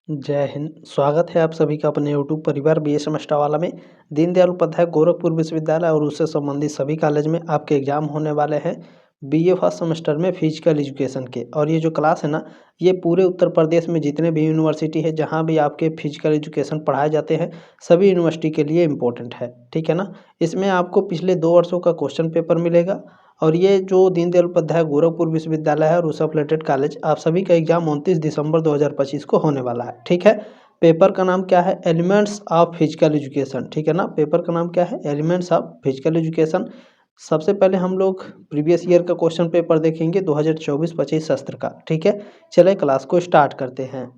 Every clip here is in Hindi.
जय हिंद। स्वागत है आप सभी का अपने यूट्यूब परिवार बी ए सेमेस्टर वाला में। दीनदयाल उपाध्याय गोरखपुर विश्वविद्यालय और उससे संबंधित सभी कॉलेज में आपके एग्जाम होने वाले हैं बीए फर्स्ट सेमेस्टर में फिजिकल एजुकेशन के। और ये जो क्लास है ना, ये पूरे उत्तर प्रदेश में जितने भी यूनिवर्सिटी है जहाँ भी आपके फिजिकल एजुकेशन पढ़ाए जाते हैं सभी यूनिवर्सिटी के लिए इम्पोर्टेंट है, ठीक है ना। इसमें आपको पिछले 2 वर्षों का क्वेश्चन पेपर मिलेगा। और ये जो दीनदयाल उपाध्याय गोरखपुर विश्वविद्यालय है और उससे रिलेटेड कॉलेज, आप सभी का एग्जाम 29 दिसंबर 2025 को होने वाला है, ठीक है। पेपर का नाम क्या है? एलिमेंट्स ऑफ फिजिकल एजुकेशन, ठीक है ना। पेपर का नाम क्या है? Elements of Physical education. सबसे पहले हम लोग प्रीवियस ईयर का क्वेश्चन पेपर देखेंगे 2024-25 सत्र का, ठीक है। चले क्लास को स्टार्ट करते हैं।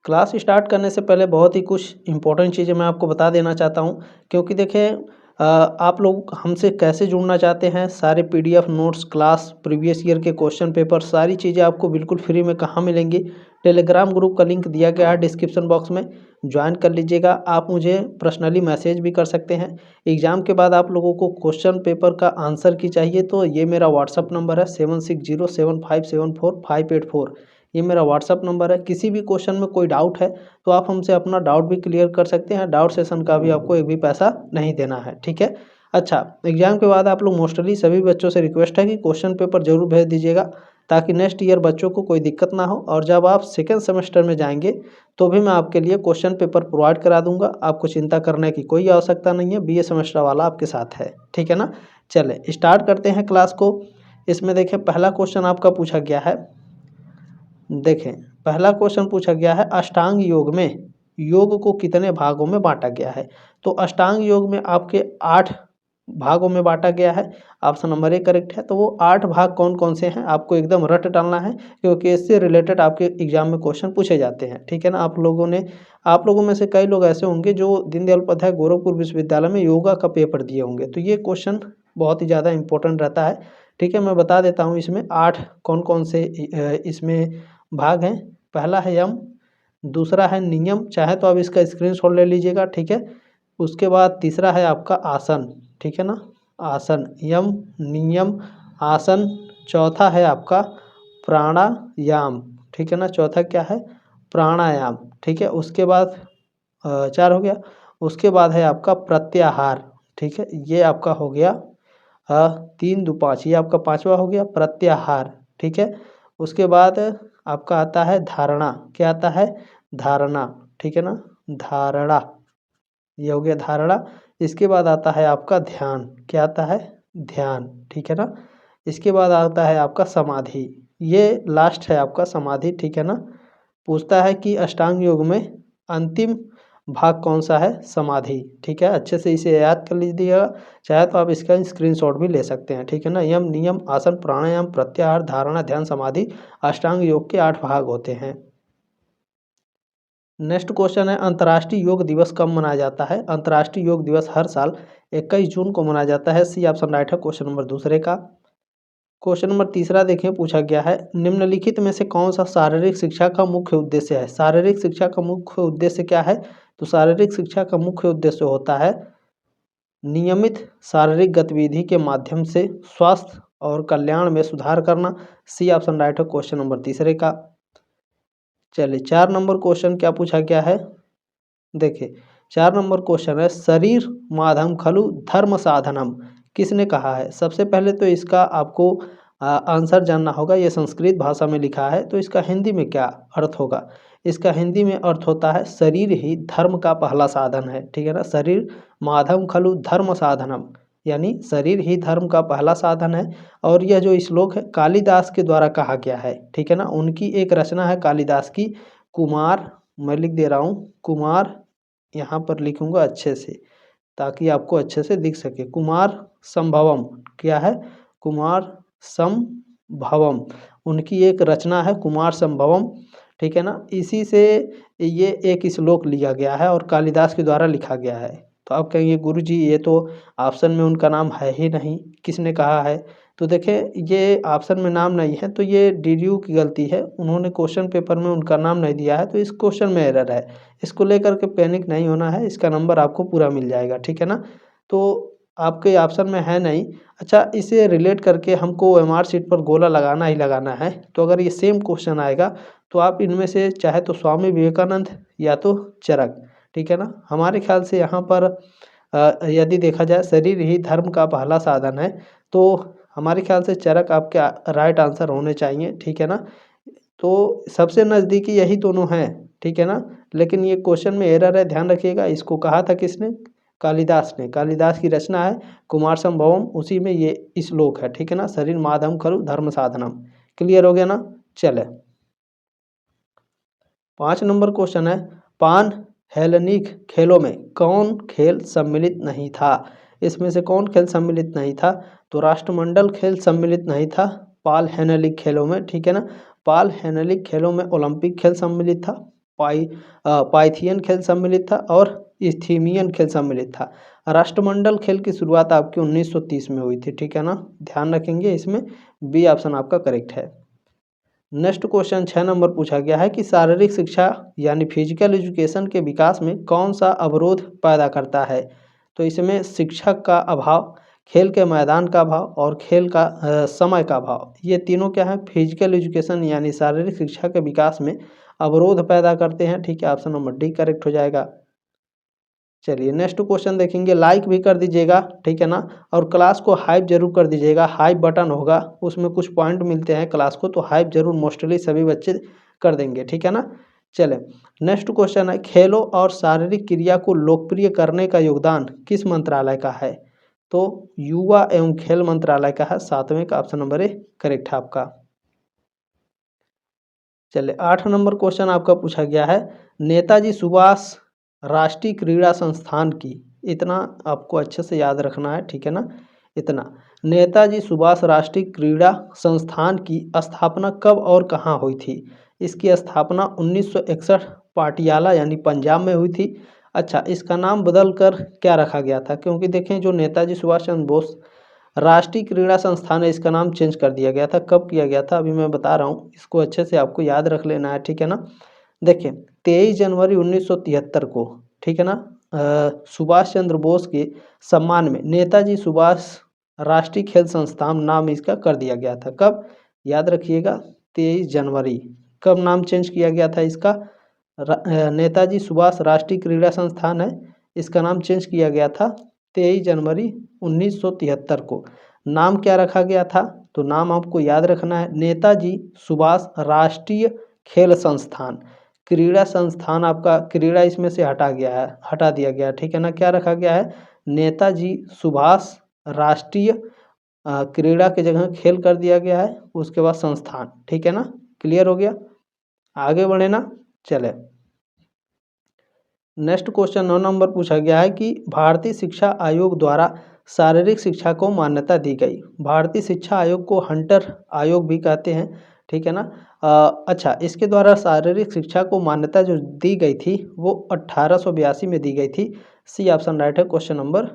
क्लास स्टार्ट करने से पहले बहुत ही कुछ इंपॉर्टेंट चीज़ें मैं आपको बता देना चाहता हूँ, क्योंकि देखें आप लोग हमसे कैसे जुड़ना चाहते हैं। सारे PDF notes, class, previous year के क्वेश्चन पेपर, सारी चीज़ें आपको बिल्कुल फ्री में कहाँ मिलेंगी? टेलीग्राम ग्रुप का लिंक दिया गया है डिस्क्रिप्शन बॉक्स में, ज्वाइन कर लीजिएगा। आप मुझे पर्सनली मैसेज भी कर सकते हैं। एग्ज़ाम के बाद आप लोगों को क्वेश्चन पेपर का आंसर की चाहिए तो ये मेरा व्हाट्सअप नंबर है 7607574584। ये मेरा व्हाट्सअप नंबर है। किसी भी क्वेश्चन में कोई डाउट है तो आप हमसे अपना डाउट भी क्लियर कर सकते हैं। डाउट सेशन का भी आपको एक भी पैसा नहीं देना है, ठीक है। अच्छा, एग्जाम के बाद आप लोग मोस्टली सभी बच्चों से रिक्वेस्ट है कि क्वेश्चन पेपर जरूर भेज दीजिएगा, ताकि नेक्स्ट ईयर बच्चों को कोई दिक्कत ना हो। और जब आप सेकेंड सेमेस्टर में जाएंगे तो भी मैं आपके लिए क्वेश्चन पेपर प्रोवाइड करा दूंगा। आपको चिंता करने की कोई आवश्यकता नहीं है, बीए सेमेस्टर वाला आपके साथ है, ठीक है ना। चले स्टार्ट करते हैं क्लास को। इसमें देखें पहला क्वेश्चन आपका पूछा गया है। देखें पहला क्वेश्चन पूछा गया है, अष्टांग योग में योग को कितने भागों में बांटा गया है? तो अष्टांग योग में आपके 8 भागों में बांटा गया है। ऑप्शन नंबर ए करेक्ट है। तो वो 8 भाग कौन कौन से हैं आपको एकदम रट डालना है, क्योंकि इससे रिलेटेड आपके एग्जाम में क्वेश्चन पूछे जाते हैं, ठीक है ना। आप लोगों में से कई लोग ऐसे होंगे जो दीनदयाल उपाध्याय गोरखपुर विश्वविद्यालय में योगा का पेपर दिए होंगे, तो ये क्वेश्चन बहुत ही ज़्यादा इंपॉर्टेंट रहता है, ठीक है। मैं बता देता हूँ इसमें 8 कौन कौन से इसमें भाग हैं। पहला है यम, दूसरा है नियम, चाहे तो आप इसका स्क्रीनशॉट ले लीजिएगा, ठीक है। उसके बाद तीसरा है आपका आसन, ठीक है ना। आसन, यम, नियम, आसन। चौथा है आपका प्राणायाम, ठीक है ना। चौथा क्या है? प्राणायाम, ठीक है। उसके बाद 4 हो गया। उसके बाद है आपका प्रत्याहार, ठीक है। ये आपका हो गया 3 2 5, ये आपका 5वां हो गया प्रत्याहार, ठीक है। उसके बाद आपका आता है धारणा। क्या आता है? धारणा, ठीक है ना। धारणा, ये हो गया धारणा। इसके बाद आता है आपका ध्यान। क्या आता है? ध्यान, ठीक है ना। इसके बाद आता है आपका समाधि। ये लास्ट है आपका समाधि, ठीक है ना। पूछता है कि अष्टांग योग में अंतिम भाग कौन सा है? समाधि, ठीक है। अच्छे से इसे याद कर लीजिएगा, चाहे तो आप इसका स्क्रीनशॉट भी ले सकते हैं, ठीक है ना। यम, नियम, आसन, प्राणायाम, प्रत्याहार, धारणा, ध्यान, समाधि अष्टांग योग के 8 भाग होते हैं। नेक्स्ट क्वेश्चन है, अंतर्राष्ट्रीय योग दिवस कब मनाया जाता है? अंतर्राष्ट्रीय योग दिवस हर साल 21 जून को मनाया जाता है। सी ऑप्शन राइट है क्वेश्चन नंबर दूसरे का। क्वेश्चन नंबर तीसरा देखें, पूछा गया है, निम्नलिखित में से कौन सा शारीरिक शिक्षा का मुख्य उद्देश्य है? शारीरिक शिक्षा का मुख्य उद्देश्य क्या है? तो शारीरिक शिक्षा का मुख्य उद्देश्य होता है नियमित शारीरिक गतिविधि के माध्यम से स्वास्थ्य और कल्याण में सुधार करना। सी ऑप्शन राइट है क्वेश्चन नंबर तीसरे का। चलिए 4 नंबर क्वेश्चन क्या पूछा गया है? देखिए 4 नंबर क्वेश्चन है, शरीर माधम खलु धर्म साधनम किसने कहा है? सबसे पहले तो इसका आपको आंसर जानना होगा। ये संस्कृत भाषा में लिखा है, तो इसका हिंदी में क्या अर्थ होगा? इसका हिंदी में अर्थ होता है शरीर ही धर्म का पहला साधन है, ठीक है ना। शरीर माधम खलु धर्म साधनम, यानी शरीर ही धर्म का पहला साधन है। और यह जो श्लोक है कालिदास के द्वारा कहा गया है, ठीक है ना। उनकी एक रचना है कालिदास की, कुमार, मैं लिख दे रहा हूँ कुमार, यहाँ पर लिखूंगा अच्छे से ताकि आपको अच्छे से दिख सके। कुमार संभवम, क्या है? कुमार संभवम, उनकी एक रचना है कुमार संभवम, ठीक है ना। इसी से ये एक श्लोक लिया गया है और कालिदास के द्वारा लिखा गया है। तो आप कहेंगे गुरुजी ये तो ऑप्शन में उनका नाम है ही नहीं, किसने कहा है? तो देखें ये ऑप्शन में नाम नहीं है, तो ये डीडीयू की गलती है, उन्होंने क्वेश्चन पेपर में उनका नाम नहीं दिया है, तो इस क्वेश्चन में एरर है। इसको लेकर के पैनिक नहीं होना है, इसका नंबर आपको पूरा मिल जाएगा, ठीक है ना। तो आपके ऑप्शन में है नहीं। अच्छा, इसे रिलेट करके हमको ओएमआर शीट पर गोला लगाना ही लगाना है। तो अगर ये सेम क्वेश्चन आएगा तो आप इनमें से चाहे तो स्वामी विवेकानंद या तो चरक, ठीक है ना। हमारे ख्याल से यहाँ पर यदि देखा जाए शरीर ही धर्म का पहला साधन है, तो हमारे ख्याल से चरक आपके राइट आंसर होने चाहिए, ठीक है ना। तो सबसे नज़दीकी यही दोनों हैं, ठीक है ना। लेकिन ये क्वेश्चन में एरर है, ध्यान रखिएगा। इसको कहा था किसने? कालिदास ने। कालिदास की रचना है कुमार संभवम, उसी में ये श्लोक है, ठीक है ना। शरीर माधम खलु धर्म साधनम। क्लियर हो गया ना। चले 5 नंबर क्वेश्चन है, पान हेलेनिक खेलों में कौन खेल सम्मिलित नहीं था? इसमें से कौन खेल सम्मिलित नहीं था? तो राष्ट्रमंडल खेल सम्मिलित नहीं था पाल हेलेनिक खेलों में, ठीक है ना। पाल हेलेनिक खेलों में ओलंपिक खेल सम्मिलित था, पाइथियन खेल सम्मिलित था और इस्थीमियन खेल सम्मिलित था। राष्ट्रमंडल खेल की शुरुआत आपकी 1930 में हुई थी, ठीक है ना। ध्यान रखेंगे, इसमें बी ऑप्शन आपका करेक्ट है। नेक्स्ट क्वेश्चन 6 नंबर पूछा गया है कि शारीरिक शिक्षा यानी फिजिकल एजुकेशन के विकास में कौन सा अवरोध पैदा करता है? तो इसमें शिक्षक का अभाव, खेल के मैदान का अभाव और खेल का समय का अभाव, ये तीनों क्या है? फिजिकल एजुकेशन यानी शारीरिक शिक्षा के विकास में अवरोध पैदा करते हैं, ठीक है। ऑप्शन नंबर डी करेक्ट हो जाएगा। चलिए नेक्स्ट क्वेश्चन देखेंगे, लाइक भी कर दीजिएगा, ठीक है ना। और क्लास को हाइप जरूर कर दीजिएगा, हाइप बटन होगा उसमें कुछ पॉइंट मिलते हैं क्लास को, तो हाइप जरूर मोस्टली सभी बच्चे कर देंगे, ठीक है ना। चले नेक्स्ट क्वेश्चन है, खेलों और शारीरिक क्रिया को लोकप्रिय करने का योगदान किस मंत्रालय का है? तो युवा एवं खेल मंत्रालय का है, 7वें का ऑप्शन नंबर ए करेक्ट है आपका। चलिए 8 नंबर क्वेश्चन आपका पूछा गया है, नेताजी सुभाष राष्ट्रीय क्रीड़ा संस्थान की, इतना आपको अच्छे से याद रखना है, ठीक है ना। इतना, नेताजी सुभाष राष्ट्रीय क्रीड़ा संस्थान की स्थापना कब और कहाँ हुई थी? इसकी स्थापना 1961 पाटियाला यानी पंजाब में हुई थी। अच्छा, इसका नाम बदल कर क्या रखा गया था? क्योंकि देखें जो नेताजी सुभाष चंद्र बोस राष्ट्रीय क्रीड़ा संस्थान है, इसका नाम चेंज कर दिया गया था। कब किया गया था? अभी मैं बता रहा हूँ, इसको अच्छे से आपको याद रख लेना है, ठीक है ना। देखिए 23 जनवरी 1973 को, ठीक है ना, सुभाष चंद्र बोस के सम्मान में नेताजी सुभाष राष्ट्रीय खेल संस्थान नाम इसका कर दिया गया था। कब? याद रखिएगा, 23 जनवरी। कब नाम चेंज किया गया था इसका? नेताजी सुभाष राष्ट्रीय क्रीड़ा संस्थान है, इसका नाम चेंज किया गया था 23 जनवरी 1973 को। नाम क्या रखा गया था? तो नाम आपको याद रखना है, नेताजी सुभाष राष्ट्रीय खेल संस्थान। क्रीड़ा संस्थान आपका क्रीड़ा इसमें से हटा दिया गया, ठीक है ना। क्या रखा गया है? नेताजी सुभाष राष्ट्रीय क्रीड़ा की जगह खेल कर दिया गया है, उसके बाद संस्थान, ठीक है ना। क्लियर हो गया, आगे बढ़े ना। चले नेक्स्ट क्वेश्चन 9 नंबर पूछा गया है कि भारतीय शिक्षा आयोग द्वारा शारीरिक शिक्षा को मान्यता दी गई। भारतीय शिक्षा आयोग को हंटर आयोग भी कहते हैं, ठीक है ना। अच्छा, इसके द्वारा शारीरिक शिक्षा को मान्यता जो दी गई थी वो 1882 में दी गई थी। सी ऑप्शन राइट है क्वेश्चन नंबर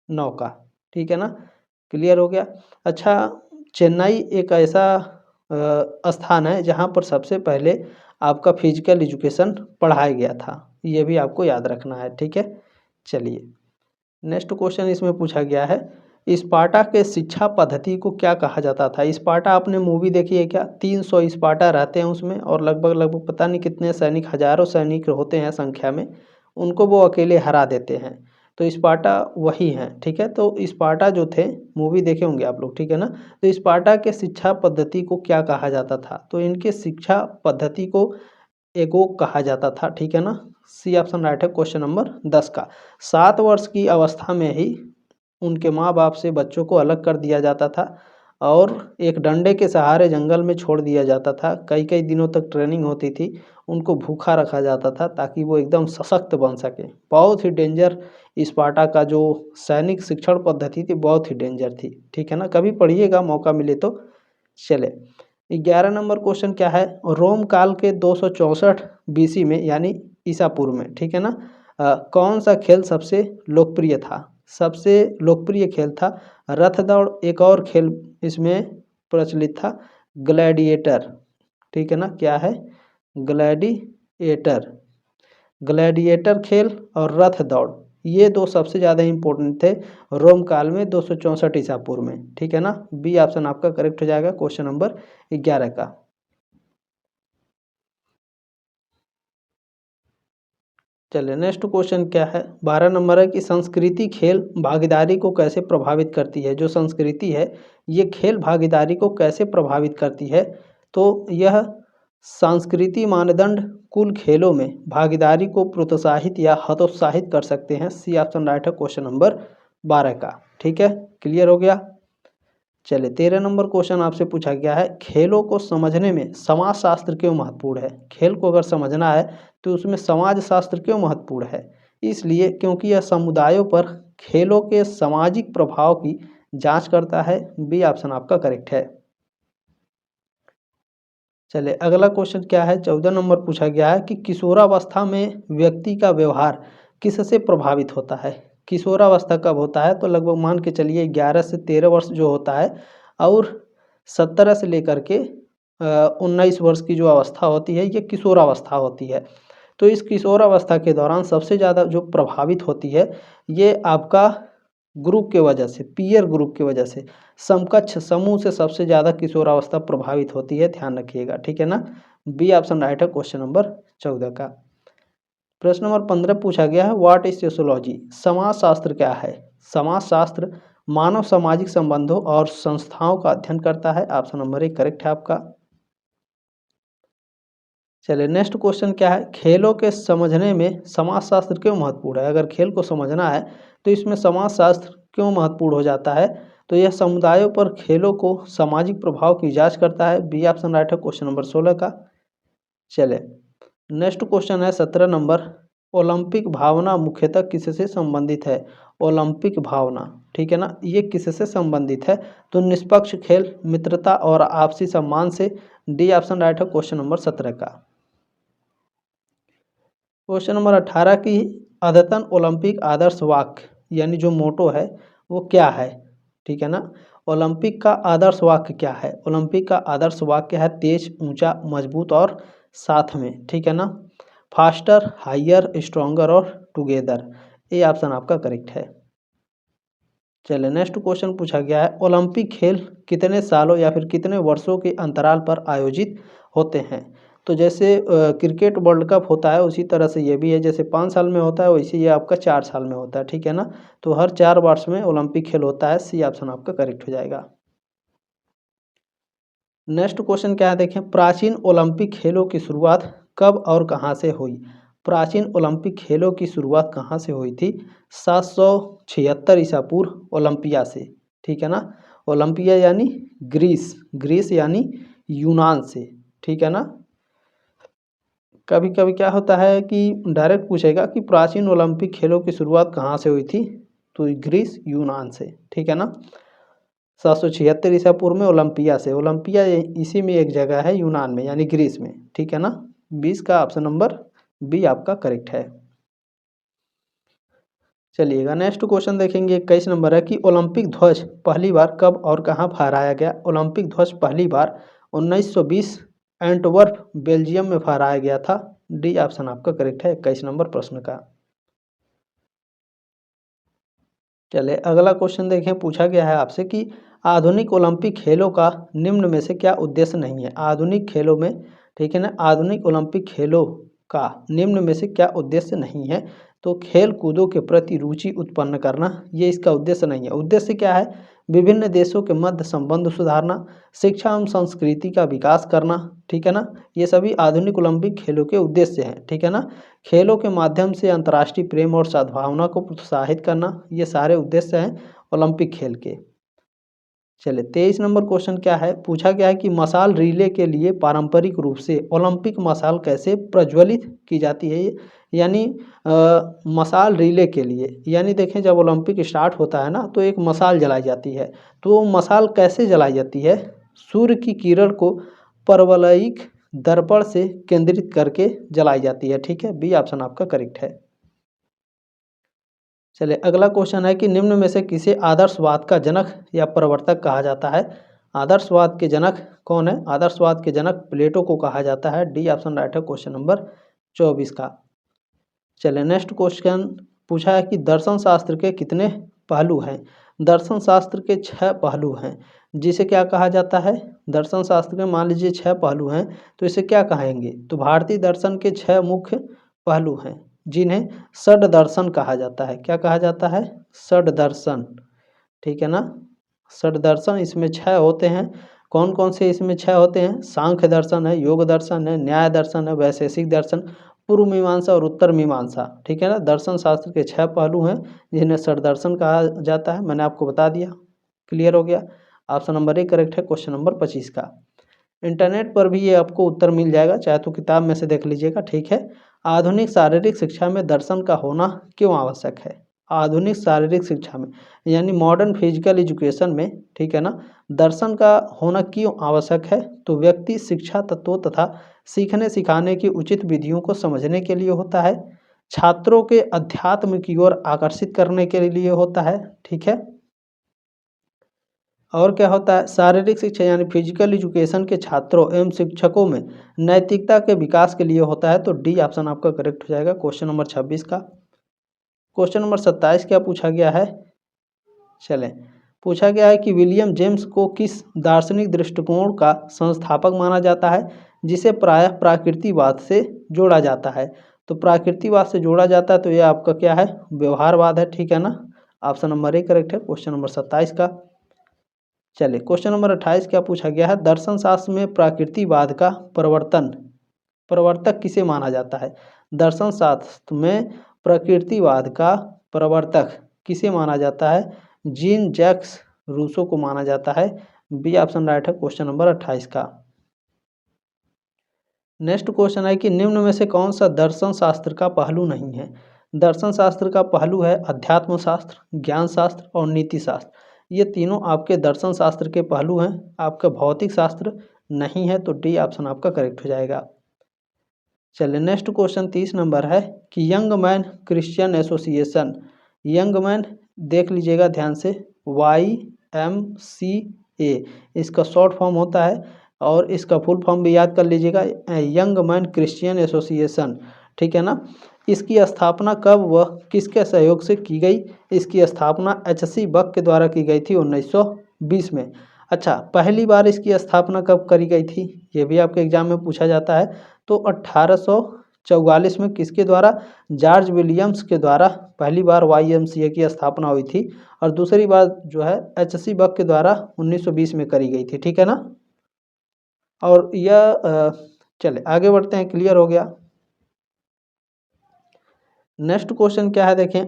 9 का, ठीक है ना। क्लियर हो गया। अच्छा, चेन्नई एक ऐसा स्थान है जहाँ पर सबसे पहले आपका फिजिकल एजुकेशन पढ़ाया गया था, ये भी आपको याद रखना है, ठीक है। चलिए नेक्स्ट क्वेश्चन इसमें पूछा गया है, स्पार्टा के शिक्षा पद्धति को क्या कहा जाता था? स्पार्टा आपने मूवी देखी है क्या? 300 स्पार्टा रहते हैं उसमें और लगभग पता नहीं कितने सैनिक, हजारों सैनिक होते हैं संख्या में, उनको वो अकेले हरा देते हैं। तो स्पार्टा वही हैं, ठीक है। तो स्पार्टा जो थे, मूवी देखे होंगे आप लोग, ठीक है ना। तो स्पार्टा के शिक्षा पद्धति को क्या कहा जाता था? तो इनके शिक्षा पद्धति को एगोग कहा जाता था, ठीक है ना। सी ऑप्शन राइट है क्वेश्चन नंबर 10 का। 7 वर्ष की अवस्था में ही उनके माँ बाप से बच्चों को अलग कर दिया जाता था और एक डंडे के सहारे जंगल में छोड़ दिया जाता था। कई कई दिनों तक ट्रेनिंग होती थी, उनको भूखा रखा जाता था ताकि वो एकदम सशक्त बन सके। बहुत ही डेंजर स्पार्टा का जो सैनिक शिक्षण पद्धति थी, बहुत ही डेंजर थी, ठीक है ना। कभी पढ़िएगा मौका मिले तो। चले 11 नंबर क्वेश्चन क्या है, रोम काल के 264 बीसी में यानी ईसा पूर्व में, ठीक है ना, कौन सा खेल सबसे लोकप्रिय था? सबसे लोकप्रिय खेल था रथ दौड़। एक और खेल इसमें प्रचलित था, ग्लैडिएटर, ठीक है ना। क्या है? ग्लैडिएटर। ग्लैडिएटर खेल और रथ दौड़, ये दो सबसे ज़्यादा इंपॉर्टेंट थे रोम काल में 264 ईसा पूर्व में, ठीक है ना। बी ऑप्शन आपका करेक्ट हो जाएगा क्वेश्चन नंबर 11 का। चलिए नेक्स्ट क्वेश्चन क्या है, 12 नंबर है कि संस्कृति खेल भागीदारी को कैसे प्रभावित करती है। जो संस्कृति है ये खेल भागीदारी को कैसे प्रभावित करती है, तो यह सांस्कृतिक मानदंड कुल खेलों में भागीदारी को प्रोत्साहित या हतोत्साहित कर सकते हैं। सी ऑप्शन राइट है क्वेश्चन नंबर 12 का, ठीक है, क्लियर हो गया। चलिए 13 नंबर क्वेश्चन आपसे पूछा गया है, खेलों को समझने में समाज शास्त्र क्यों महत्वपूर्ण है। खेल को अगर समझना है तो उसमें समाज शास्त्र क्यों महत्वपूर्ण है। इसलिए क्योंकि यह समुदायों पर खेलों के सामाजिक प्रभाव की जांच करता है। बी ऑप्शन आपका करेक्ट है। चलिए अगला क्वेश्चन क्या है, 14 नंबर पूछा गया है कि किशोरावस्था में व्यक्ति का व्यवहार किससे प्रभावित होता है। किशोरावस्था कब होता है, तो लगभग मान के चलिए 11 से 13 वर्ष जो होता है, और 17 से लेकर के 19 वर्ष की जो अवस्था होती है ये किशोरावस्था होती है। तो इस किशोरावस्था के दौरान सबसे ज़्यादा जो प्रभावित होती है ये आपका ग्रुप के वजह से, पीयर ग्रुप की वजह से, समकक्ष समूह से सबसे ज़्यादा किशोरावस्था प्रभावित होती है, ध्यान रखिएगा, ठीक है ना। बी ऑप्शन राइट है क्वेश्चन नंबर 14 का। प्रश्न नंबर 15 पूछा गया है, व्हाट इज सोशियोलॉजी। समाजशास्त्र क्या है। समाजशास्त्र मानव सामाजिक संबंधों और संस्थाओं का अध्ययन करता है। ऑप्शन नंबर 1 करेक्ट है आपका। चलिए नेक्स्ट क्वेश्चन क्या है, खेलों के समझने में समाजशास्त्र क्यों महत्वपूर्ण है। अगर खेल को समझना है तो इसमें समाजशास्त्र क्यों महत्वपूर्ण हो जाता है, तो यह समुदायों पर खेलों को सामाजिक प्रभाव की जांच करता है। बी ऑप्शन राइट है क्वेश्चन नंबर 16 का। चलिए नेक्स्ट क्वेश्चन है 17 नंबर, ओलंपिक भावना मुख्यतः किससे संबंधित है। ओलंपिक भावना, ठीक है ना, ये किससे संबंधित है, तो निष्पक्ष खेल, मित्रता और आपसी सम्मान से। डी ऑप्शन राइट है क्वेश्चन नंबर 17 का। क्वेश्चन नंबर 18 की अद्यतन ओलंपिक आदर्श वाक्य यानी जो मोटो है वो क्या है, ठीक है ना। ओलंपिक का आदर्श वाक्य क्या है। ओलंपिक का आदर्श वाक्य है तेज, ऊंचा, मजबूत और साथ में, ठीक है ना। फास्टर, हायर, स्ट्रॉन्गर और टुगेदर। ये ऑप्शन आपका करेक्ट है। चलिए नेक्स्ट क्वेश्चन पूछा गया है, ओलंपिक खेल कितने सालों या फिर कितने वर्षों के अंतराल पर आयोजित होते हैं। तो जैसे क्रिकेट वर्ल्ड कप होता है उसी तरह से ये भी है, जैसे 5 साल में होता है वैसे ये आपका 4 साल में होता है, ठीक है ना। तो हर 4 वर्ष में ओलंपिक खेल होता है। सी ऑप्शन आपका करेक्ट हो जाएगा। नेक्स्ट क्वेश्चन क्या है देखें, प्राचीन ओलंपिक खेलों की शुरुआत कब और कहाँ से हुई। प्राचीन ओलंपिक खेलों की शुरुआत कहाँ से हुई थी। 776 ईसा पूर्व ओलंपिया से, ठीक है ना। ओलंपिया यानी ग्रीस, ग्रीस यानी यूनान से, ठीक है ना। कभी कभी क्या होता है कि डायरेक्ट पूछेगा कि प्राचीन ओलंपिक खेलों की शुरुआत कहाँ से हुई थी, तो ग्रीस यूनान से, ठीक है ना। 776 ईसा पूर्व में ओलंपिया से, ओलंपिया इसी में एक जगह है यूनान में यानी ग्रीस में, ठीक है ना। 20 का ऑप्शन नंबर बी आपका करेक्ट है। चलिएगा नेक्स्ट क्वेश्चन देखेंगे, 21 नंबर है कि ओलंपिक ध्वज पहली बार कब और कहाँ फहराया गया। ओलंपिक ध्वज पहली बार 1920 एंटवर्प बेल्जियम में फहराया गया था। डी ऑप्शन आपका करेक्ट है 21 नंबर प्रश्न का। चलिए अगला क्वेश्चन देखें, पूछा गया है आपसे कि आधुनिक ओलंपिक खेलों का निम्न में से क्या उद्देश्य नहीं है। आधुनिक खेलों में, ठीक है ना, आधुनिक ओलंपिक खेलों का निम्न में से क्या उद्देश्य नहीं है, तो खेल कूदों के प्रति रुचि उत्पन्न करना, ये इसका उद्देश्य नहीं है। उद्देश्य क्या है, विभिन्न देशों के मध्य संबंध सुधारना, शिक्षा एवं संस्कृति का विकास करना, ठीक है ना। ये सभी आधुनिक ओलंपिक खेलों के उद्देश्य हैं, ठीक है ना। खेलों के माध्यम से अंतर्राष्ट्रीय प्रेम और सद्भावना को प्रोत्साहित करना, ये सारे उद्देश्य हैं ओलंपिक खेल के। चलिए 23 नंबर क्वेश्चन क्या है, पूछा गया है कि मशाल रिले के लिए पारंपरिक रूप से ओलंपिक मशाल कैसे प्रज्वलित की जाती है। यानी मशाल रिले के लिए, यानी देखें जब ओलंपिक स्टार्ट होता है ना तो एक मशाल जलाई जाती है, तो वो मशाल कैसे जलाई जाती है, सूर्य की किरण को परवलयिक दर्पण से केंद्रित करके जलाई जाती है, ठीक है। बी ऑप्शन आपका करेक्ट है। चलिए अगला क्वेश्चन है कि निम्न में से किसे आदर्शवाद का जनक या प्रवर्तक कहा जाता है। आदर्शवाद के जनक कौन है। आदर्शवाद के जनक प्लेटो को कहा जाता है। डी ऑप्शन राइट है क्वेश्चन नंबर 24 का। चलिए नेक्स्ट क्वेश्चन पूछा है कि दर्शन शास्त्र के कितने पहलू हैं। दर्शन शास्त्र के 6 पहलू हैं। जिसे क्या कहा जाता है, दर्शन शास्त्र के मान लीजिए 6 पहलू हैं तो इसे क्या कहेंगे, तो भारतीय दर्शन के 6 मुख्य पहलू हैं जिन्हें षड दर्शन कहा जाता है। क्या कहा जाता है, षड दर्शन, ठीक है ना। षड दर्शन इसमें 6 होते हैं। कौन कौन से इसमें 6 होते हैं, सांख्य दर्शन है, योग दर्शन है, न्याय दर्शन है, वैशेषिक दर्शन, पूर्व मीमांसा और उत्तर मीमांसा, ठीक है ना। दर्शन शास्त्र के 6 पहलू हैं जिन्हें षड दर्शन कहा जाता है। मैंने आपको बता दिया, क्लियर हो गया। ऑप्शन नंबर 1 करेक्ट है क्वेश्चन नंबर 25 का। इंटरनेट पर भी ये आपको उत्तर मिल जाएगा, चाहे तो किताब में से देख लीजिएगा, ठीक है। आधुनिक शारीरिक शिक्षा में दर्शन का होना क्यों आवश्यक है। आधुनिक शारीरिक शिक्षा में यानी मॉडर्न फिजिकल एजुकेशन में, ठीक है ना, दर्शन का होना क्यों आवश्यक है, तो व्यक्ति शिक्षा तत्वों तथा सीखने सिखाने की उचित विधियों को समझने के लिए होता है, छात्रों के अध्यात्म की ओर आकर्षित करने के लिए होता है, ठीक है। और क्या होता है, शारीरिक शिक्षा यानी फिजिकल एजुकेशन के छात्रों एवं शिक्षकों में नैतिकता के विकास के लिए होता है। तो डी ऑप्शन आपका करेक्ट हो जाएगा क्वेश्चन नंबर 26 का। क्वेश्चन नंबर 27 क्या पूछा गया है, चलें, पूछा गया है कि विलियम जेम्स को किस दार्शनिक दृष्टिकोण का संस्थापक माना जाता है जिसे प्रायः प्राकृतिकवाद से जोड़ा जाता है। तो प्राकृतिकवाद से जोड़ा जाता है तो ये आपका क्या है, व्यवहारवाद है, ठीक है ना। ऑप्शन नंबर 1 करेक्ट है क्वेश्चन नंबर 27 का। चलिए क्वेश्चन नंबर 28 क्या पूछा गया है, दर्शन शास्त्र में प्राकृतिकवाद का प्रवर्तक किसे माना जाता है। दर्शन शास्त्र में प्रकृतिवाद का प्रवर्तक किसे माना जाता है, जीन जैक्स रूसो को माना जाता है। बी ऑप्शन राइट है क्वेश्चन नंबर 28 का। नेक्स्ट क्वेश्चन है कि निम्न में से कौन सा दर्शन शास्त्र का पहलू नहीं है। दर्शन शास्त्र का पहलू है अध्यात्म शास्त्र, ज्ञान शास्त्र और नीति शास्त्र। ये तीनों आपके दर्शन शास्त्र के पहलू हैं। आपका भौतिक शास्त्र नहीं है, तो डी ऑप्शन आपका करेक्ट हो जाएगा। चलिए नेक्स्ट क्वेश्चन 30 नंबर है कि young man Christian association, young man देख लीजिएगा ध्यान से, YMCA इसका शॉर्ट फॉर्म होता है और इसका फुल फॉर्म भी याद कर लीजिएगा, यंग मैन क्रिश्चियन एसोसिएशन, ठीक है ना। इसकी स्थापना कब व किसके सहयोग से की गई। इसकी स्थापना HC बक के द्वारा की गई थी 1920 में। अच्छा, पहली बार इसकी स्थापना कब करी गई थी, ये भी आपके एग्जाम में पूछा जाता है। तो 1844 में किसके द्वारा, जॉर्ज विलियम्स के द्वारा पहली बार YMCA की स्थापना हुई थी और दूसरी बार जो है HC बक के द्वारा 1920 में करी गई थी, ठीक है ना। और यह चले आगे बढ़ते हैं, क्लियर हो गया। नेक्स्ट क्वेश्चन क्या है देखें,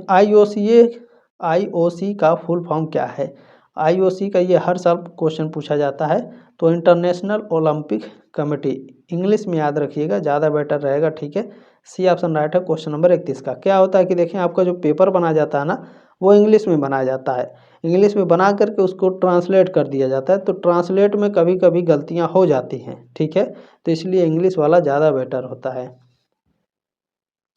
IOC का फुल फॉर्म क्या है। IOC का ये हर साल क्वेश्चन पूछा जाता है। तो इंटरनेशनल ओलंपिक कमेटी, इंग्लिश में याद रखिएगा ज़्यादा बेटर रहेगा, ठीक है। सी ऑप्शन राइट है क्वेश्चन नंबर 31 का। क्या होता है कि देखें आपका जो पेपर बनाया जाता है ना, वो इंग्लिश में बनाया जाता है। इंग्लिश में बना करके उसको ट्रांसलेट कर दिया जाता है। तो ट्रांसलेट में कभी कभी गलतियाँ हो जाती हैं, ठीक है। तो इसलिए इंग्लिश वाला ज़्यादा बेटर होता है।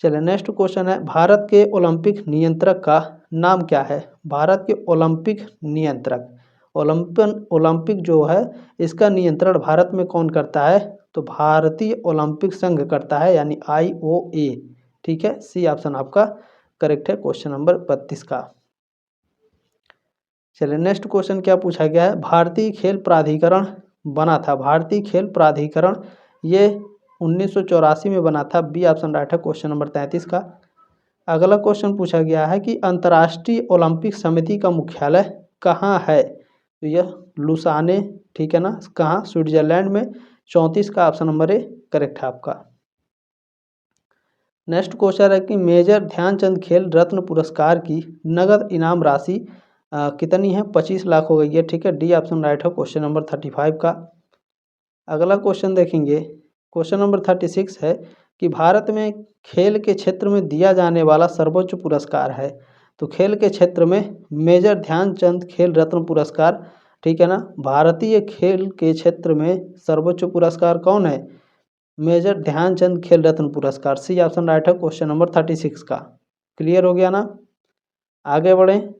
चलिए नेक्स्ट क्वेश्चन है, भारत के ओलंपिक नियंत्रक का नाम क्या है। भारत के ओलंपिक नियंत्रक, ओलंपिक जो है इसका नियंत्रण भारत में कौन करता है, तो भारतीय ओलंपिक संघ करता है यानी IOA, ठीक है। सी ऑप्शन आपका करेक्ट है क्वेश्चन नंबर 32 का। चलिए नेक्स्ट क्वेश्चन क्या पूछा गया है, भारतीय खेल प्राधिकरण बना था। भारतीय खेल प्राधिकरण ये 1984 में बना था। बी ऑप्शन राइट है क्वेश्चन नंबर 33 का। अगला क्वेश्चन पूछा गया है कि अंतर्राष्ट्रीय ओलंपिक समिति का मुख्यालय कहाँ है। तो यह लुसाने, ठीक है ना, कहाँ, स्विट्जरलैंड में। 34 का ऑप्शन नंबर ए करेक्ट है आपका। नेक्स्ट क्वेश्चन है कि मेजर ध्यानचंद खेल रत्न पुरस्कार की नगद इनाम राशि कितनी है, 25 लाख हो गई है, ठीक है। डी ऑप्शन राइट है क्वेश्चन नंबर 35 का। अगला क्वेश्चन देखेंगे, क्वेश्चन नंबर 36 है कि भारत में खेल के क्षेत्र में दिया जाने वाला सर्वोच्च पुरस्कार है। तो खेल के क्षेत्र में मेजर ध्यानचंद खेल रत्न पुरस्कार, ठीक है ना। भारतीय खेल के क्षेत्र में सर्वोच्च पुरस्कार कौन है, मेजर ध्यानचंद खेल रत्न पुरस्कार। सी ऑप्शन राइट है क्वेश्चन नंबर 36 का। क्लियर हो गया ना, आगे बढ़ें।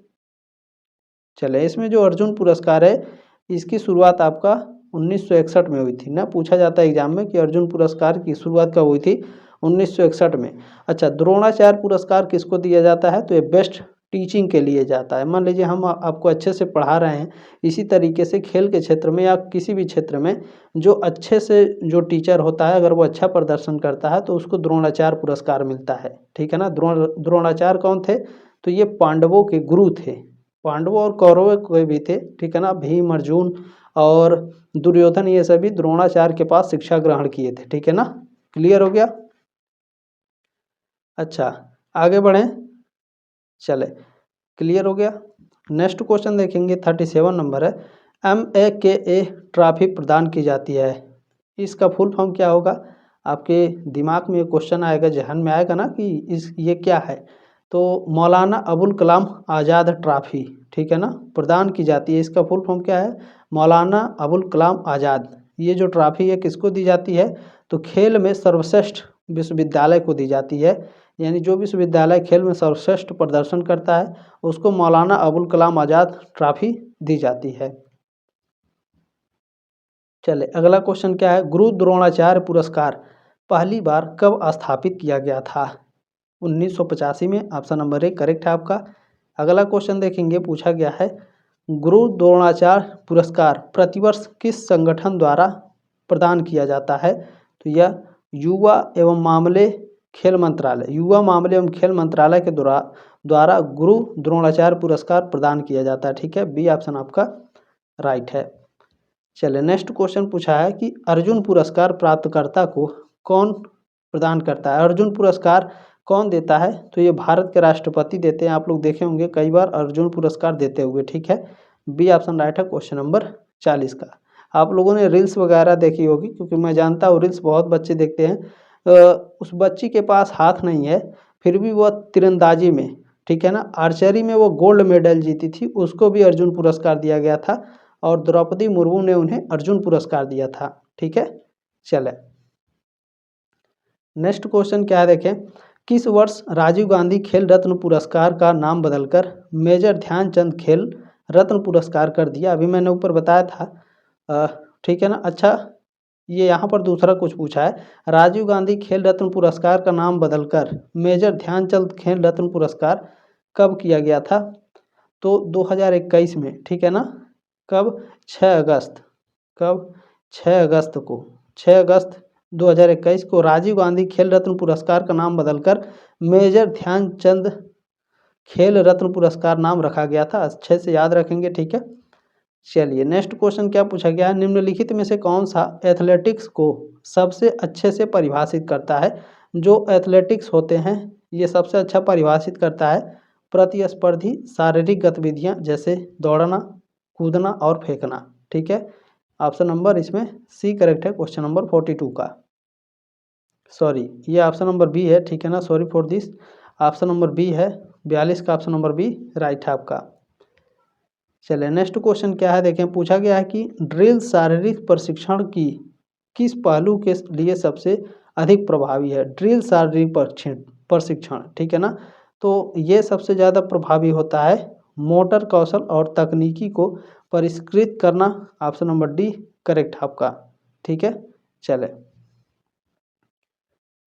चले, इसमें जो अर्जुन पुरस्कार है इसकी शुरुआत आपका 1961 में हुई थी ना, पूछा जाता है एग्जाम में कि अर्जुन पुरस्कार की शुरुआत कब हुई थी। 1961 में। अच्छा, द्रोणाचार्य पुरस्कार किसको दिया जाता है? तो ये बेस्ट टीचिंग के लिए जाता है। मान लीजिए हम आपको अच्छे से पढ़ा रहे हैं, इसी तरीके से खेल के क्षेत्र में या किसी भी क्षेत्र में जो अच्छे से जो टीचर होता है, अगर वो अच्छा प्रदर्शन करता है तो उसको द्रोणाचार्य पुरस्कार मिलता है। ठीक है ना। द्रोणाचार्य कौन थे? तो ये पांडवों के गुरु थे। पांडवों और कौरवों के भी थे। ठीक है ना। भीम, अर्जुन और दुर्योधन ये सभी द्रोणाचार्य के पास शिक्षा ग्रहण किए थे। ठीक है ना। क्लियर हो गया? अच्छा, आगे बढ़ें। चले, क्लियर हो गया। नेक्स्ट क्वेश्चन देखेंगे, 37 नंबर है। MAKA ट्रॉफी प्रदान की जाती है, इसका फुल फॉर्म क्या होगा? आपके दिमाग में ये क्वेश्चन आएगा, जहन में आएगा ना कि ये क्या है। तो मौलाना अबुल कलाम आज़ाद ट्रॉफी, ठीक है ना, प्रदान की जाती है। इसका फुल फॉर्म क्या है? मौलाना अबुल कलाम आज़ाद। ये जो ट्रॉफी है किसको दी जाती है? तो खेल में सर्वश्रेष्ठ विश्वविद्यालय को दी जाती है। यानी जो विश्वविद्यालय खेल में सर्वश्रेष्ठ प्रदर्शन करता है उसको मौलाना अबुल कलाम आज़ाद ट्रॉफी दी जाती है। चले, अगला क्वेश्चन क्या है? गुरु द्रोणाचार्य पुरस्कार पहली बार कब स्थापित किया गया था? 1985 में। ऑप्शन नंबर 1 करेक्ट है आपका। अगला क्वेश्चन देखेंगे, पूछा गया है गुरु द्रोणाचार्य पुरस्कार प्रतिवर्ष किस संगठन द्वारा प्रदान किया जाता है? तो यह युवा एवं मामले खेल मंत्रालय, युवा मामले एवं खेल मंत्रालय के द्वारा गुरु द्रोणाचार्य पुरस्कार प्रदान किया जाता है। ठीक है, बी ऑप्शन आपका राइट है। चलिए, नेक्स्ट क्वेश्चन पूछा है कि अर्जुन पुरस्कार प्राप्तकर्ता को कौन प्रदान करता है? अर्जुन पुरस्कार कौन देता है? तो ये भारत के राष्ट्रपति देते हैं। आप लोग देखे होंगे कई बार अर्जुन पुरस्कार देते हुए। ठीक है, बी ऑप्शन राइट है क्वेश्चन नंबर 40 का। आप लोगों ने रील्स वगैरह देखी होगी, क्योंकि मैं जानता हूँ रील्स बहुत बच्चे देखते हैं। उस बच्ची के पास हाथ नहीं है, फिर भी वह तीरंदाजी में, ठीक है ना, आर्चरी में वो गोल्ड मेडल जीती थी, उसको भी अर्जुन पुरस्कार दिया गया था और द्रौपदी मुर्मू ने उन्हें अर्जुन पुरस्कार दिया था। ठीक है, चले, नेक्स्ट क्वेश्चन क्या है देखें। किस वर्ष राजीव गांधी खेल रत्न पुरस्कार का नाम बदलकर मेजर ध्यानचंद खेल रत्न पुरस्कार कर दिया? अभी मैंने ऊपर बताया था। ठीक है ना। अच्छा, ये यहाँ पर दूसरा कुछ पूछा है, राजीव गांधी खेल रत्न पुरस्कार का नाम बदलकर मेजर ध्यानचंद खेल रत्न पुरस्कार कब किया गया था? तो 2021 में। ठीक है ना। कब? 6 अगस्त। कब? 6 अगस्त को, 6 अगस्त 2021 को राजीव गांधी खेल रत्न पुरस्कार का नाम बदलकर मेजर ध्यानचंद खेल रत्न पुरस्कार नाम रखा गया था। अच्छे से याद रखेंगे। ठीक है, चलिए, नेक्स्ट क्वेश्चन क्या पूछा गया है? निम्नलिखित में से कौन सा एथलेटिक्स को सबसे अच्छे से परिभाषित करता है? जो एथलेटिक्स होते हैं ये सबसे अच्छा परिभाषित करता है प्रतिस्पर्धी शारीरिक गतिविधियां, जैसे दौड़ना, कूदना और फेंकना। ठीक है, ऑप्शन नंबर इसमें सी करेक्ट है क्वेश्चन नंबर 42 का। सॉरी, ये ऑप्शन नंबर बी है। ठीक है ना, sorry for this, option number B है, 42 का ऑप्शन नंबर बी राइट है आपका। चलिए, नेक्स्ट क्वेश्चन क्या है देखें। पूछा गया है कि ड्रिल शारीरिक प्रशिक्षण की किस पहलू के लिए सबसे अधिक प्रभावी है? ड्रिल शारीरिक प्रशिक्षण, ठीक है ना, तो ये सबसे ज़्यादा प्रभावी होता है मोटर कौशल और तकनीकी को परिष्कृत करना। ऑप्शन नंबर डी करेक्ट है आपका। ठीक है, चले,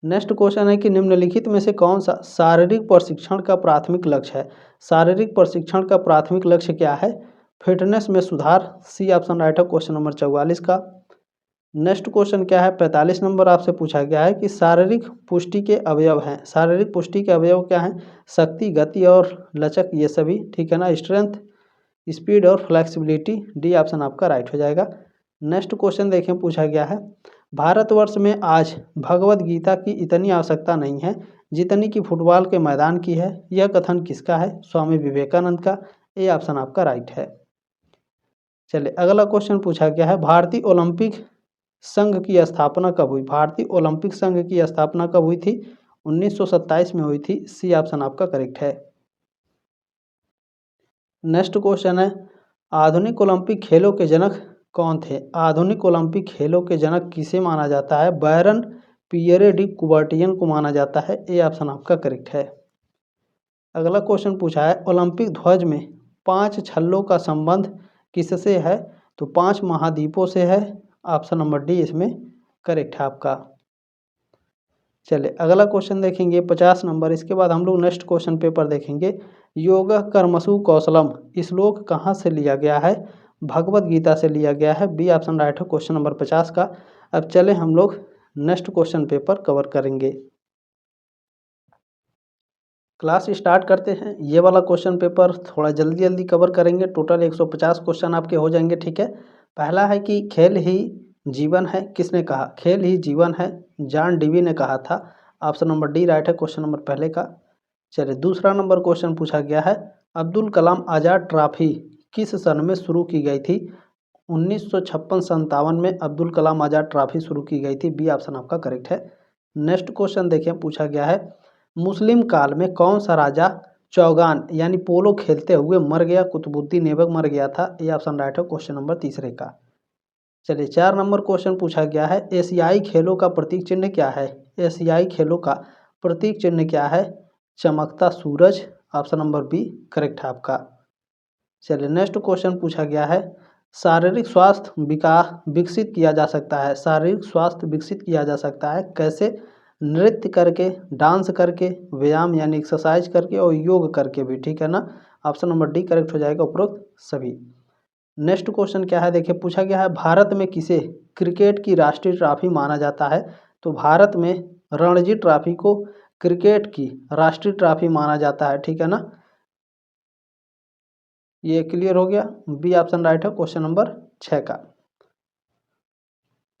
नेक्स्ट क्वेश्चन है कि निम्नलिखित में से कौन सा शारीरिक प्रशिक्षण का प्राथमिक लक्ष्य है? शारीरिक प्रशिक्षण का प्राथमिक लक्ष्य क्या है? फिटनेस में सुधार। सी ऑप्शन राइट है क्वेश्चन नंबर 44 का। नेक्स्ट क्वेश्चन क्या है? 45 नंबर आपसे पूछा गया है कि शारीरिक पुष्टि के अवयव हैं। शारीरिक पुष्टि के अवयव क्या हैं? शक्ति, गति और लचक, ये सभी। ठीक है ना, स्ट्रेंथ, स्पीड और फ्लेक्सिबिलिटी। डी ऑप्शन आपका राइट हो जाएगा। नेक्स्ट क्वेश्चन देखें, पूछा गया है भारतवर्ष में आज भगवत गीता की इतनी आवश्यकता नहीं है जितनी कि फुटबॉल के मैदान की है। यह कथन किसका है? स्वामी विवेकानंद का। ए ऑप्शन आपका राइट है। चलिए, अगला क्वेश्चन पूछा गया है भारतीय ओलंपिक संघ की स्थापना कब हुई? भारतीय ओलंपिक संघ की स्थापना कब हुई थी? 1927 में हुई थी। सी ऑप्शन आपका करेक्ट है। नेक्स्ट क्वेश्चन है आधुनिक ओलंपिक खेलों के जनक कौन थे? आधुनिक ओलंपिक खेलों के जनक किसे माना जाता है? बैरन पियरे डी कुबर्टियन को माना जाता है। ए ऑप्शन आपका करेक्ट है। अगला क्वेश्चन पूछा है ओलंपिक ध्वज में 5 छल्लों का संबंध किससे है? तो 5 महाद्वीपों से है। ऑप्शन नंबर डी इसमें करेक्ट है आपका। चलिए अगला क्वेश्चन देखेंगे 50 नंबर। इसके बाद हम लोग नेक्स्ट क्वेश्चन पेपर देखेंगे। योग कर्मसु कौशलम श्लोक कहाँ से लिया गया है? भगवत गीता से लिया गया है। बी ऑप्शन राइट है क्वेश्चन नंबर 50 का। अब चले हम लोग नेक्स्ट क्वेश्चन पेपर कवर करेंगे। क्लास स्टार्ट करते हैं। ये वाला क्वेश्चन पेपर थोड़ा जल्दी जल्दी कवर करेंगे। टोटल 150 क्वेश्चन आपके हो जाएंगे, ठीक है। पहला है कि खेल ही जीवन है, किसने कहा? खेल ही जीवन है, जॉन डीवी ने कहा था। ऑप्शन नंबर डी राइट है क्वेश्चन नंबर पहले का। चलिए दूसरा नंबर क्वेश्चन पूछा गया है, अब्दुल कलाम आज़ाद ट्रॉफी किस सन में शुरू की गई थी? 1956-57 में अब्दुल कलाम आज़ाद ट्रॉफी शुरू की गई थी। बी ऑप्शन आपका करेक्ट है। नेक्स्ट क्वेश्चन देखिए, पूछा गया है मुस्लिम काल में कौन सा राजा चौगान यानी पोलो खेलते हुए मर गया? कुतुबुद्दीन ऐबक मर गया था। ये ऑप्शन राइट है क्वेश्चन नंबर तीसरे का। चलिए 4 नंबर क्वेश्चन पूछा गया है, एशियाई खेलों का प्रतीक चिन्ह क्या है? एशियाई खेलों का प्रतीक चिन्ह क्या है? चमकता सूरज। ऑप्शन नंबर बी करेक्ट है आपका। चलिए नेक्स्ट क्वेश्चन पूछा गया है, शारीरिक स्वास्थ्य विकास विकसित किया जा सकता है। शारीरिक स्वास्थ्य विकसित किया जा सकता है कैसे? नृत्य करके, डांस करके, व्यायाम यानी एक्सरसाइज करके और योग करके भी, ठीक है ना। ऑप्शन नंबर डी करेक्ट हो जाएगा उपरोक्त सभी। नेक्स्ट क्वेश्चन क्या है देखिए, पूछा गया है भारत में किसे क्रिकेट की राष्ट्रीय ट्रॉफी माना जाता है? तो भारत में रणजी ट्रॉफी को क्रिकेट की राष्ट्रीय ट्रॉफी माना जाता है, ठीक है ना। ये क्लियर हो गया। बी ऑप्शन राइट है क्वेश्चन नंबर 6 का।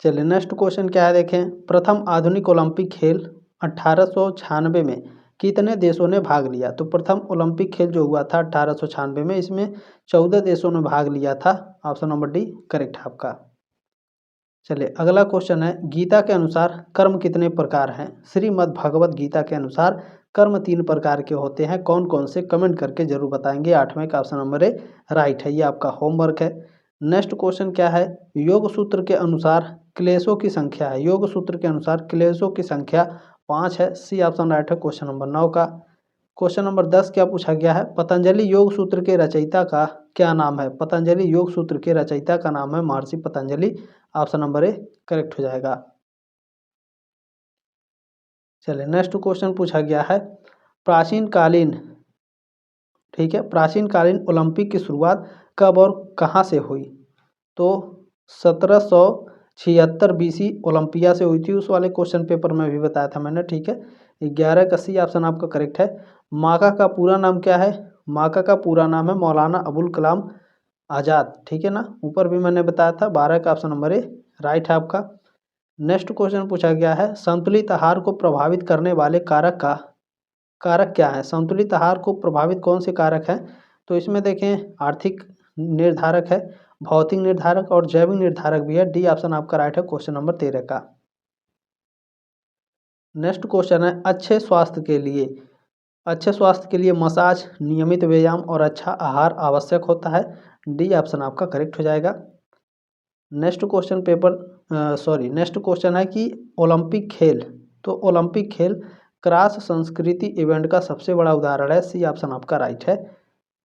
चलिए नेक्स्ट क्वेश्चन क्या है देखें, प्रथम आधुनिक ओलंपिक खेल 1896 में कितने देशों ने भाग लिया? तो प्रथम ओलंपिक खेल जो हुआ था 1896 में, इसमें 14 देशों ने भाग लिया था। ऑप्शन नंबर डी करेक्ट है आपका। चलिए अगला क्वेश्चन है, गीता के अनुसार कर्म कितने प्रकार हैं? श्रीमद् भगवत गीता के अनुसार कर्म 3 प्रकार के होते हैं। कौन कौन से? कमेंट करके जरूर बताएंगे। 8वें का ऑप्शन नंबर ए राइट है, ये आपका होमवर्क है। नेक्स्ट क्वेश्चन क्या है, योग सूत्र के अनुसार क्लेशों की संख्या है। योग सूत्र के अनुसार क्लेशों की संख्या 5 है। सी ऑप्शन राइट है क्वेश्चन नंबर 9 का। क्वेश्चन नंबर 10 क्या पूछा गया है, पतंजलि योग सूत्र के रचयिता का क्या नाम है? पतंजलि योग सूत्र के रचयिता का नाम है महर्षि Patanjali. Option number A correct हो जाएगा। चलिए नेक्स्ट क्वेश्चन पूछा गया है, प्राचीन कालीन, ठीक है, प्राचीन कालीन ओलंपिक की शुरुआत कब और कहाँ से हुई? तो 1776 बीसी ओलंपिया से हुई थी। उस वाले क्वेश्चन पेपर में भी बताया था मैंने, ठीक है। 11 का सी ऑप्शन आपका करेक्ट है। माका का पूरा नाम क्या है? माका का पूरा नाम है मौलाना अबुल कलाम आज़ाद, ठीक है ना। ऊपर भी मैंने बताया था। 12 का ऑप्शन नंबर ए राइट है आपका। नेक्स्ट क्वेश्चन पूछा गया है, संतुलित आहार को प्रभावित करने वाले कारक क्या है? संतुलित आहार को प्रभावित कौन से कारक हैं? तो इसमें देखें आर्थिक निर्धारक है, भौतिक निर्धारक और जैविक निर्धारक भी है। डी ऑप्शन आपका राइट है क्वेश्चन नंबर 13 का। नेक्स्ट क्वेश्चन है, अच्छे स्वास्थ्य के लिए मसाज, नियमित व्यायाम और अच्छा आहार आवश्यक होता है। डी ऑप्शन आपका करेक्ट हो जाएगा। नेक्स्ट क्वेश्चन है कि ओलंपिक खेल, तो ओलंपिक खेल क्रॉस संस्कृति इवेंट का सबसे बड़ा उदाहरण है। सी ऑप्शन आपका राइट है।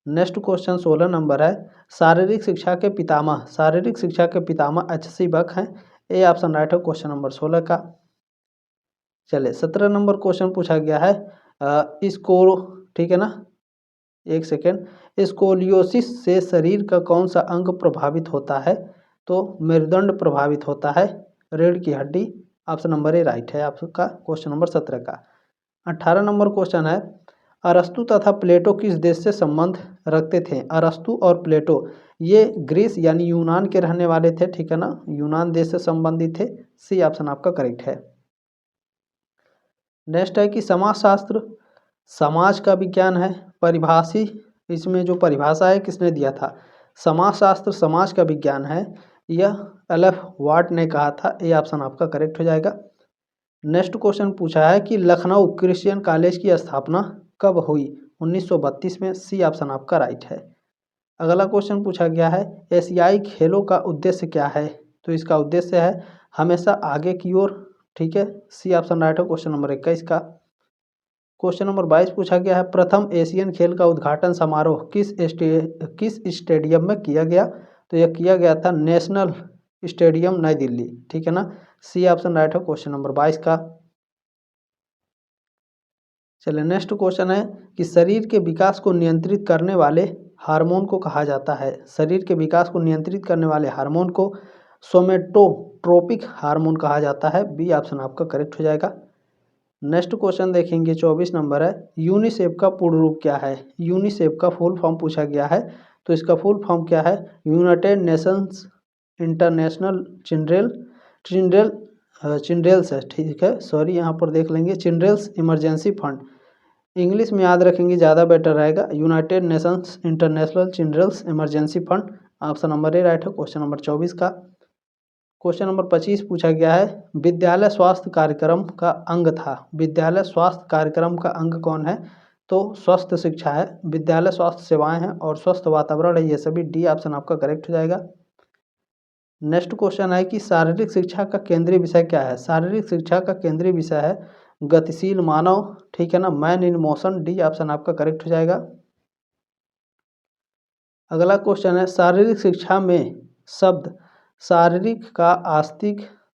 नेक्स्ट क्वेश्चन 16 नंबर है, शारीरिक शिक्षा के पितामह एच.सी. बक हैं। ए ऑप्शन राइट है क्वेश्चन नंबर 16 का। चलिए 17 नंबर क्वेश्चन पूछा गया है, इसको, ठीक है ना, एक सेकेंड, स्कोलियोसिस से शरीर का कौन सा अंग प्रभावित होता है? तो मेरुदंड प्रभावित होता है, रीढ़ की हड्डी। ऑप्शन नंबर ए राइट है आपका क्वेश्चन नंबर 17 का। 18 नंबर क्वेश्चन है, अरस्तु तथा प्लेटो किस देश से संबंध रखते थे? अरस्तु और प्लेटो ये ग्रीस यानी यूनान के रहने वाले थे, ठीक है ना, यूनान देश से संबंधित थे। सी ऑप्शन आपका करेक्ट है। नेक्स्ट है कि समाजशास्त्र समाज का विज्ञान है, परिभाषी, इसमें जो परिभाषा है किसने दिया था? समाजशास्त्र समाज का विज्ञान है, यह एल.एफ. वाट ने कहा था। ए ऑप्शन आपका करेक्ट हो जाएगा। नेक्स्ट क्वेश्चन पूछा है कि लखनऊ क्रिश्चियन कॉलेज की स्थापना कब हुई? 1932 में। सी ऑप्शन आपका राइट है। अगला क्वेश्चन पूछा गया है, एशियाई खेलों का उद्देश्य क्या है? तो इसका उद्देश्य है हमेशा आगे की ओर, ठीक है। सी ऑप्शन राइट है क्वेश्चन नंबर 21 का। क्वेश्चन नंबर 22 पूछा गया है, प्रथम एशियन खेल का उद्घाटन समारोह किस स्टेडियम में किया गया? तो यह किया गया था नेशनल स्टेडियम नई दिल्ली, ठीक है ना। सी ऑप्शन राइट है क्वेश्चन नंबर 22 का। चलिए नेक्स्ट क्वेश्चन है कि शरीर के विकास को नियंत्रित करने वाले हार्मोन को कहा जाता है। शरीर के विकास को नियंत्रित करने वाले हार्मोन को सोमेटोट्रोपिक हार्मोन कहा जाता है। बी ऑप्शन आपका करेक्ट हो जाएगा। नेक्स्ट क्वेश्चन देखेंगे 24 नंबर है, यूनिसेफ का पूर्ण रूप क्या है। यूनिसेफ का फुल फॉर्म पूछा गया है, तो इसका फुल फॉर्म क्या है, यूनाइटेड नेशंस इंटरनेशनल चिल्ड्रेल्स है, ठीक है, सॉरी यहाँ पर देख लेंगे, चिल्ड्रेल्स इमरजेंसी फंड, इंग्लिश में याद रखेंगे ज़्यादा बेटर रहेगा, United Nations International Children's Emergency Fund. Option number A right है क्वेश्चन नंबर 24 का। क्वेश्चन नंबर 25 पूछा गया है, विद्यालय स्वास्थ्य कार्यक्रम का अंग था। विद्यालय स्वास्थ्य कार्यक्रम का अंग कौन है, तो स्वस्थ शिक्षा है, विद्यालय स्वास्थ्य सेवाएं हैं और स्वस्थ वातावरण है, ये सभी डी ऑप्शन आपका करेक्ट हो जाएगा। नेक्स्ट क्वेश्चन है कि शारीरिक शिक्षा का केंद्रीय विषय क्या है। शारीरिक शिक्षा का केंद्रीय विषय है गतिशील मानव, ठीक है ना, man in motion, D option आपका करेक्ट हो जाएगा। अगला क्वेश्चन है, शारीरिक शिक्षा में शब्द शारीरिक का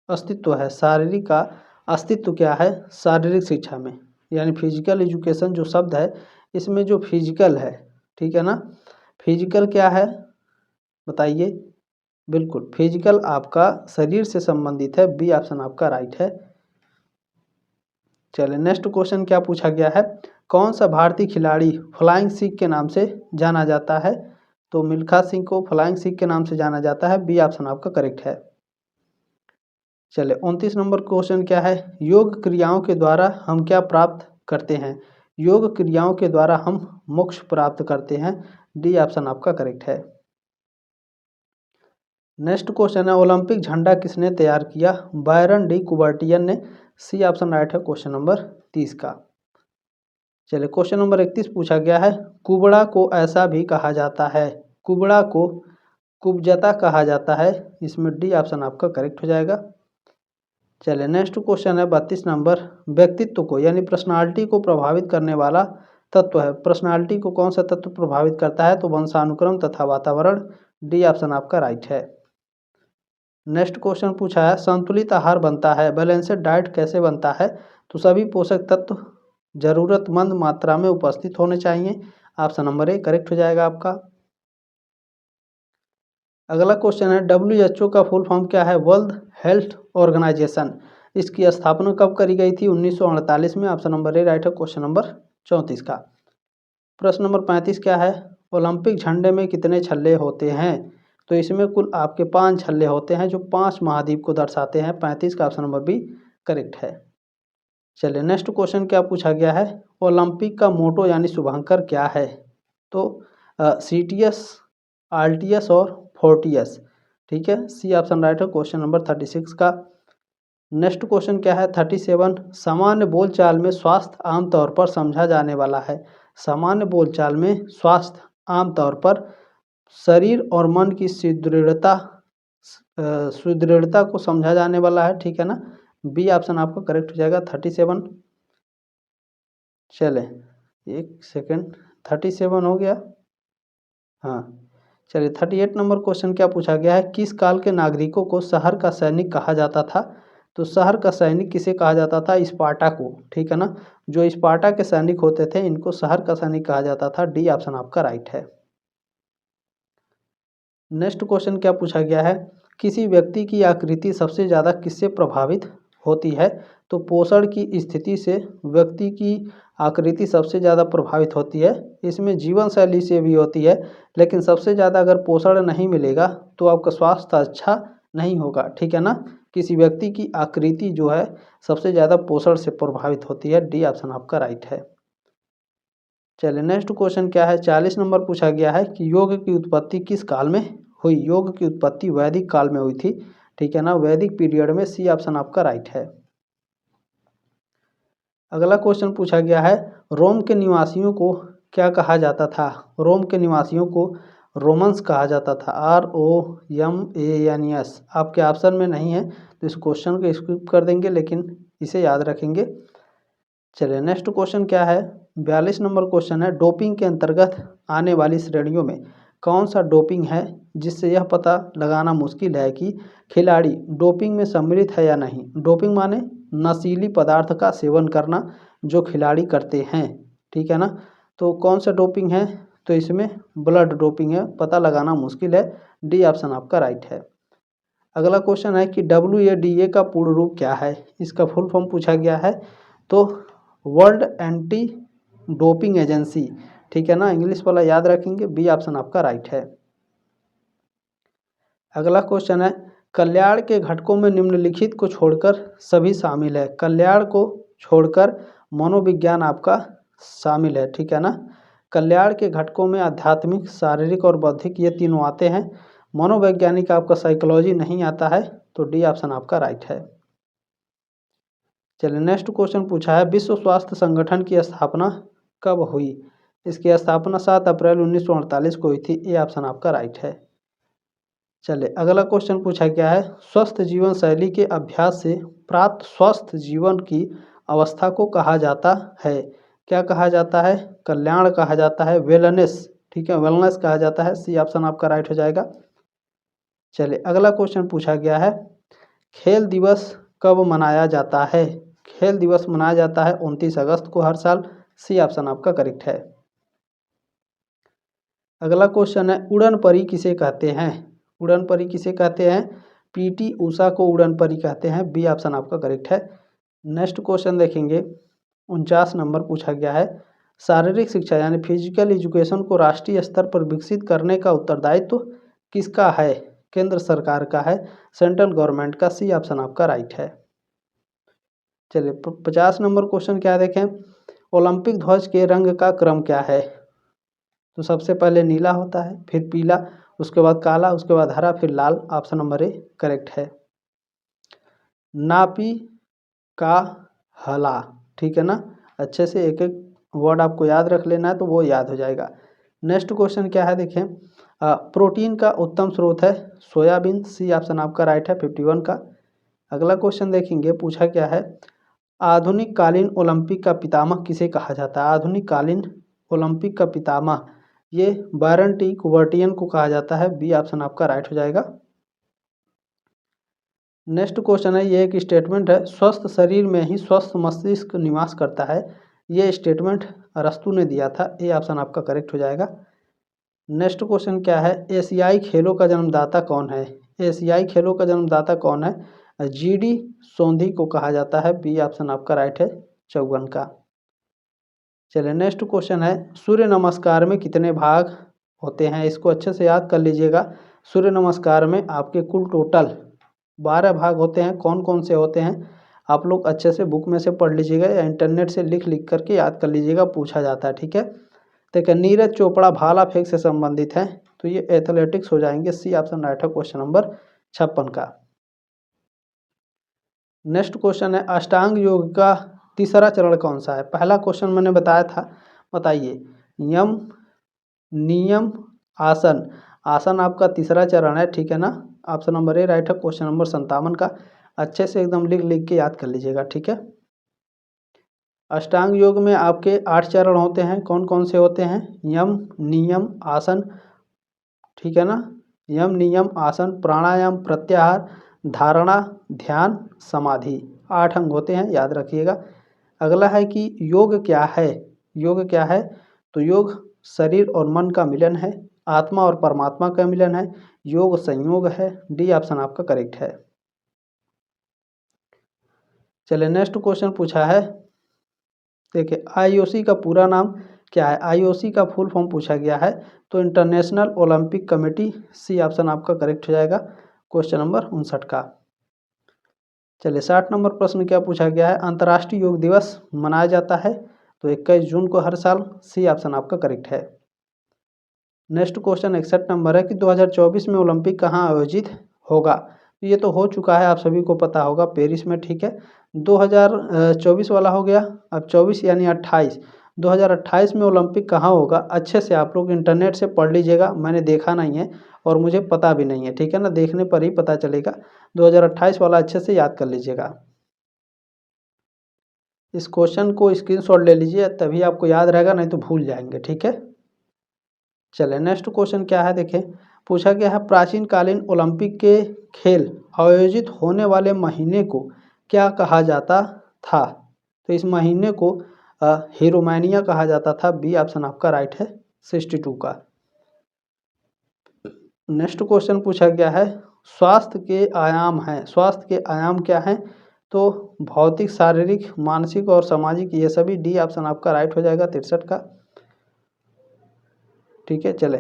अस्तित्व है। शारीरिक का अस्तित्व क्या है शारीरिक शिक्षा में, यानी फिजिकल एजुकेशन जो शब्द है इसमें जो फिजिकल है, ठीक है ना, फिजिकल क्या है बताइए। बिल्कुल फिजिकल आपका शरीर से संबंधित है, बी ऑप्शन आपका राइट है। चलिए नेक्स्ट क्वेश्चन क्या पूछा गया है, कौन सा भारतीय खिलाड़ी फ्लाइंग सिख के नाम से जाना जाता है, तो मिल्खा सिंह को फ्लाइंग सिख के नाम से जाना जाता है, बी ऑप्शन आपका करेक्ट है। चलिए 29 नंबर क्वेश्चन क्या है, योग क्रियाओं के द्वारा हम क्या प्राप्त करते हैं। योग क्रियाओं के द्वारा हम मोक्ष प्राप्त करते हैं, डी ऑप्शन आपका करेक्ट है। नेक्स्ट क्वेश्चन है, ओलंपिक झंडा किसने तैयार किया, बायरन डी कुबर्टियन ने, सी ऑप्शन राइट है क्वेश्चन नंबर 30 का। चलिए क्वेश्चन नंबर 31 पूछा गया है, कुबड़ा को ऐसा भी कहा जाता है। कुबड़ा को कुब्जता कहा जाता है, इसमें डी ऑप्शन आपका करेक्ट हो जाएगा। चलिए नेक्स्ट क्वेश्चन है 32 नंबर, व्यक्तित्व को यानी पर्सनालिटी को प्रभावित करने वाला तत्व है। पर्सनालिटी को कौन सा तत्व प्रभावित करता है, तो वंशानुक्रम तथा वातावरण, डी ऑप्शन आपका राइट है। नेक्स्ट क्वेश्चन पूछा है, संतुलित आहार बनता है, बैलेंस्ड डाइट कैसे बनता है, तो सभी पोषक तत्व जरूरतमंद मात्रा में उपस्थित होने चाहिए, ऑप्शन नंबर ए करेक्ट हो जाएगा आपका। अगला क्वेश्चन है, WHO का फुल फॉर्म क्या है, वर्ल्ड हेल्थ ऑर्गेनाइजेशन, इसकी स्थापना कब करी गई थी, 1948 में, ऑप्शन नंबर ए राइट है क्वेश्चन नंबर 34 का। प्रश्न नंबर 35 क्या है, ओलंपिक झंडे में कितने छल्ले होते हैं, तो इसमें कुल आपके 5 छल्ले होते हैं जो 5 महाद्वीप को दर्शाते हैं, 35 का ऑप्शन नंबर बी करेक्ट है। चलिए नेक्स्ट क्वेश्चन क्या पूछा गया है, ओलंपिक का मोटो यानी शुभंकर क्या है, तो सीटीएस, आल्टियस और फोर्टियस, ठीक है, सी ऑप्शन राइट है क्वेश्चन नंबर 36 का। नेक्स्ट क्वेश्चन क्या है 37, सामान्य बोलचाल में स्वास्थ्य आमतौर पर समझा जाने वाला है। सामान्य बोलचाल में स्वास्थ्य आमतौर पर शरीर और मन की सुदृढ़ता को समझा जाने वाला है, ठीक है ना, बी ऑप्शन आपका करेक्ट हो जाएगा 37। चले एक सेकेंड, 37 हो गया, हाँ। चलिए 38 नंबर क्वेश्चन क्या पूछा गया है, किस काल के नागरिकों को शहर का सैनिक कहा जाता था, तो शहर का सैनिक किसे कहा जाता था, स्पार्टा को, ठीक है ना, जो स्पार्टा के सैनिक होते थे इनको शहर का सैनिक कहा जाता था, डी ऑप्शन आपका राइट है। नेक्स्ट क्वेश्चन क्या पूछा गया है, किसी व्यक्ति की आकृति सबसे ज़्यादा किससे प्रभावित होती है, तो पोषण की स्थिति से व्यक्ति की आकृति सबसे ज़्यादा प्रभावित होती है। इसमें जीवन शैली से भी होती है, लेकिन सबसे ज़्यादा अगर पोषण नहीं मिलेगा तो आपका स्वास्थ्य अच्छा नहीं होगा, ठीक है ना, किसी व्यक्ति की आकृति जो है सबसे ज़्यादा पोषण से प्रभावित होती है, डी ऑप्शन आपका राइट है। चलिए नेक्स्ट क्वेश्चन क्या है 40 नंबर पूछा गया है कि योग की उत्पत्ति किस काल में हुई। योग की उत्पत्ति वैदिक काल में हुई थी, ठीक है ना, वैदिक पीरियड में, सी ऑप्शन आपका राइट है। अगला क्वेश्चन पूछा गया है, रोम के निवासियों को क्या कहा जाता था। रोम के निवासियों को रोमन्स कहा जाता था, ROMANS, आपके ऑप्शन में नहीं है तो इस क्वेश्चन को स्किप कर देंगे, लेकिन इसे याद रखेंगे। चलिए नेक्स्ट क्वेश्चन क्या है 42 नंबर क्वेश्चन है, डोपिंग के अंतर्गत आने वाली श्रेणियों में कौन सा डोपिंग है जिससे यह पता लगाना मुश्किल है कि खिलाड़ी डोपिंग में सम्मिलित है या नहीं। डोपिंग माने नशीली पदार्थ का सेवन करना, जो खिलाड़ी करते हैं, ठीक है ना। तो कौन सा डोपिंग है, तो इसमें ब्लड डोपिंग है, पता लगाना मुश्किल है, डी ऑप्शन आपका राइट है। अगला क्वेश्चन है कि WADA का पूर्ण रूप क्या है, इसका फुल फॉर्म पूछा गया है, तो वर्ल्ड एंटी डोपिंग एजेंसी, ठीक है ना, इंग्लिश वाला याद रखेंगे, बी ऑप्शन आपका राइट है। अगला क्वेश्चन है कल्याण के घटकों में निम्नलिखित को छोड़कर सभी शामिल है, कल्याण को छोड़कर मनोविज्ञान आपका शामिल है, ठीक है ना। कल्याण के घटकों में आध्यात्मिक, शारीरिक और बौद्धिक ये तीनों आते हैं, मनोवैज्ञानिक आपका साइकोलॉजी नहीं आता है, तो डी ऑप्शन आपका राइट है। चलिए नेक्स्ट क्वेश्चन पूछा है विश्व स्वास्थ्य संगठन की स्थापना कब हुई, इसकी स्थापना 7 अप्रैल 1948 को हुई थी, ये ऑप्शन आपका राइट है। चलिए अगला क्वेश्चन पूछा गया है स्वस्थ जीवन शैली के अभ्यास से प्राप्त स्वस्थ जीवन की अवस्था को कहा जाता है, क्या कहा जाता है, कल्याण कहा जाता है, वेलनेस, ठीक है, वेलनेस कहा जाता है, सी ऑप्शन आपका राइट हो जाएगा। चलिए अगला क्वेश्चन पूछा गया है खेल दिवस कब मनाया जाता है, खेल दिवस मनाया जाता है 29 अगस्त को हर साल, सी ऑप्शन आपका करेक्ट है। अगला क्वेश्चन है उड़न परी किसे कहते हैं, उड़न परी किसे कहते हैं, PT ऊषा को उड़न परी कहते हैं, बी ऑप्शन आपका करेक्ट है। नेक्स्ट क्वेश्चन देखेंगे 49 नंबर पूछा गया है शारीरिक शिक्षा यानी फिजिकल एजुकेशन को राष्ट्रीय स्तर पर विकसित करने का उत्तरदायित्व किसका है, केंद्र सरकार का है, सेंट्रल गवर्नमेंट का, सी ऑप्शन आपका राइट है। चलिए 50 नंबर क्वेश्चन क्या देखें ओलंपिक ध्वज के रंग का क्रम क्या है, तो सबसे पहले नीला होता है, फिर पीला, उसके बाद काला, उसके बाद हरा, फिर लाल, ऑप्शन नंबर ए करेक्ट है। नापी का हला, ठीक है ना, अच्छे से एक एक वर्ड आपको याद रख लेना है तो वो याद हो जाएगा। नेक्स्ट क्वेश्चन क्या है देखें प्रोटीन का उत्तम स्रोत है सोयाबीन, सी ऑप्शन आपका राइट है 51 का। अगला क्वेश्चन देखेंगे पूछा क्या है आधुनिक कालीन ओलंपिक का पितामह किसे कहा जाता है, आधुनिक कालीन ओलंपिक का पितामह ये बायरन टी कुबर्टियन को कहा जाता है, बी ऑप्शन आपका राइट हो जाएगा। नेक्स्ट क्वेश्चन है ये एक स्टेटमेंट है स्वस्थ शरीर में ही स्वस्थ मस्तिष्क निवास करता है, ये स्टेटमेंट अरस्तु ने दिया था, ए ऑप्शन आपका करेक्ट हो जाएगा। नेक्स्ट क्वेश्चन क्या है एशियाई खेलों का जन्मदाता कौन है, एशियाई खेलों का जन्मदाता कौन है, GD सोंधी को कहा जाता है, बी ऑप्शन आपका राइट है 54 का। चलिए नेक्स्ट क्वेश्चन है सूर्य नमस्कार में कितने भाग होते हैं, इसको अच्छे से याद कर लीजिएगा। सूर्य नमस्कार में आपके कुल टोटल 12 भाग होते हैं, कौन कौन से होते हैं आप लोग अच्छे से बुक में से पढ़ लीजिएगा या इंटरनेट से लिख लिख करके याद कर लीजिएगा, पूछा जाता है, ठीक है। देखिए नीरज चोपड़ा भाला फेंक से संबंधित है, तो ये एथलेटिक्स हो जाएंगे, सी ऑप्शन राइट है क्वेश्चन नंबर 56 का। नेक्स्ट क्वेश्चन है अष्टांग योग का तीसरा चरण कौन सा है, पहला क्वेश्चन मैंने बताया था, बताइए यम नियम आसन, आसन आपका तीसरा चरण है, ठीक है ना, ऑप्शन नंबर ए राइट है क्वेश्चन नंबर 57 का। अच्छे से एकदम लिख लिख के याद कर लीजिएगा, ठीक है। अष्टांग योग में आपके 8 चरण होते हैं, कौन कौन से होते हैं, यम नियम आसन, ठीक है ना, यम नियम आसन प्राणायाम प्रत्याहार धारणा ध्यान समाधि, 8 अंग होते हैं, याद रखिएगा। अगला है कि योग क्या है, योग क्या है, तो योग शरीर और मन का मिलन है, आत्मा और परमात्मा का मिलन है, योग संयोग है, डी ऑप्शन आपका करेक्ट है। चलिए नेक्स्ट क्वेश्चन पूछा है देखिए IOC का पूरा नाम क्या है, IOC का फुल फॉर्म पूछा गया है, तो International Olympic Committee, C option आपका करेक्ट हो जाएगा क्वेश्चन नंबर 59 का। चलिए 60 नंबर प्रश्न क्या पूछा गया है अंतर्राष्ट्रीय योग दिवस मनाया जाता है, तो 21 जून को हर साल, सी ऑप्शन आपका करेक्ट है। नेक्स्ट क्वेश्चन 61 नंबर है कि 2024 में ओलंपिक कहाँ आयोजित होगा, ये तो हो चुका है, आप सभी को पता होगा पेरिस में, ठीक है। 2024 वाला हो गया, अब 24 यानी 28, 2028 में ओलंपिक कहाँ होगा, अच्छे से आप लोग इंटरनेट से पढ़ लीजिएगा, मैंने देखा नहीं है और मुझे पता भी नहीं है, ठीक है ना, देखने पर ही पता चलेगा। 2028 वाला अच्छे से याद कर लीजिएगा। इस क्वेश्चन को स्क्रीनशॉट ले लीजिए, तभी आपको याद रहेगा, नहीं तो भूल जाएंगे, ठीक है। चलिए नेक्स्ट क्वेश्चन क्या है देखें, पूछा गया है प्राचीन कालीन ओलंपिक के खेल आयोजित होने वाले महीने को क्या कहा जाता था, तो इस महीने को हीरोमैनिया कहा जाता था। बी ऑप्शन आपका राइट है 62 का। नेक्स्ट क्वेश्चन पूछा गया है स्वास्थ्य के आयाम हैं। स्वास्थ्य के आयाम क्या हैं? तो भौतिक, शारीरिक, मानसिक और सामाजिक, ये सभी। डी ऑप्शन आपका राइट हो जाएगा 63 का। ठीक है, चले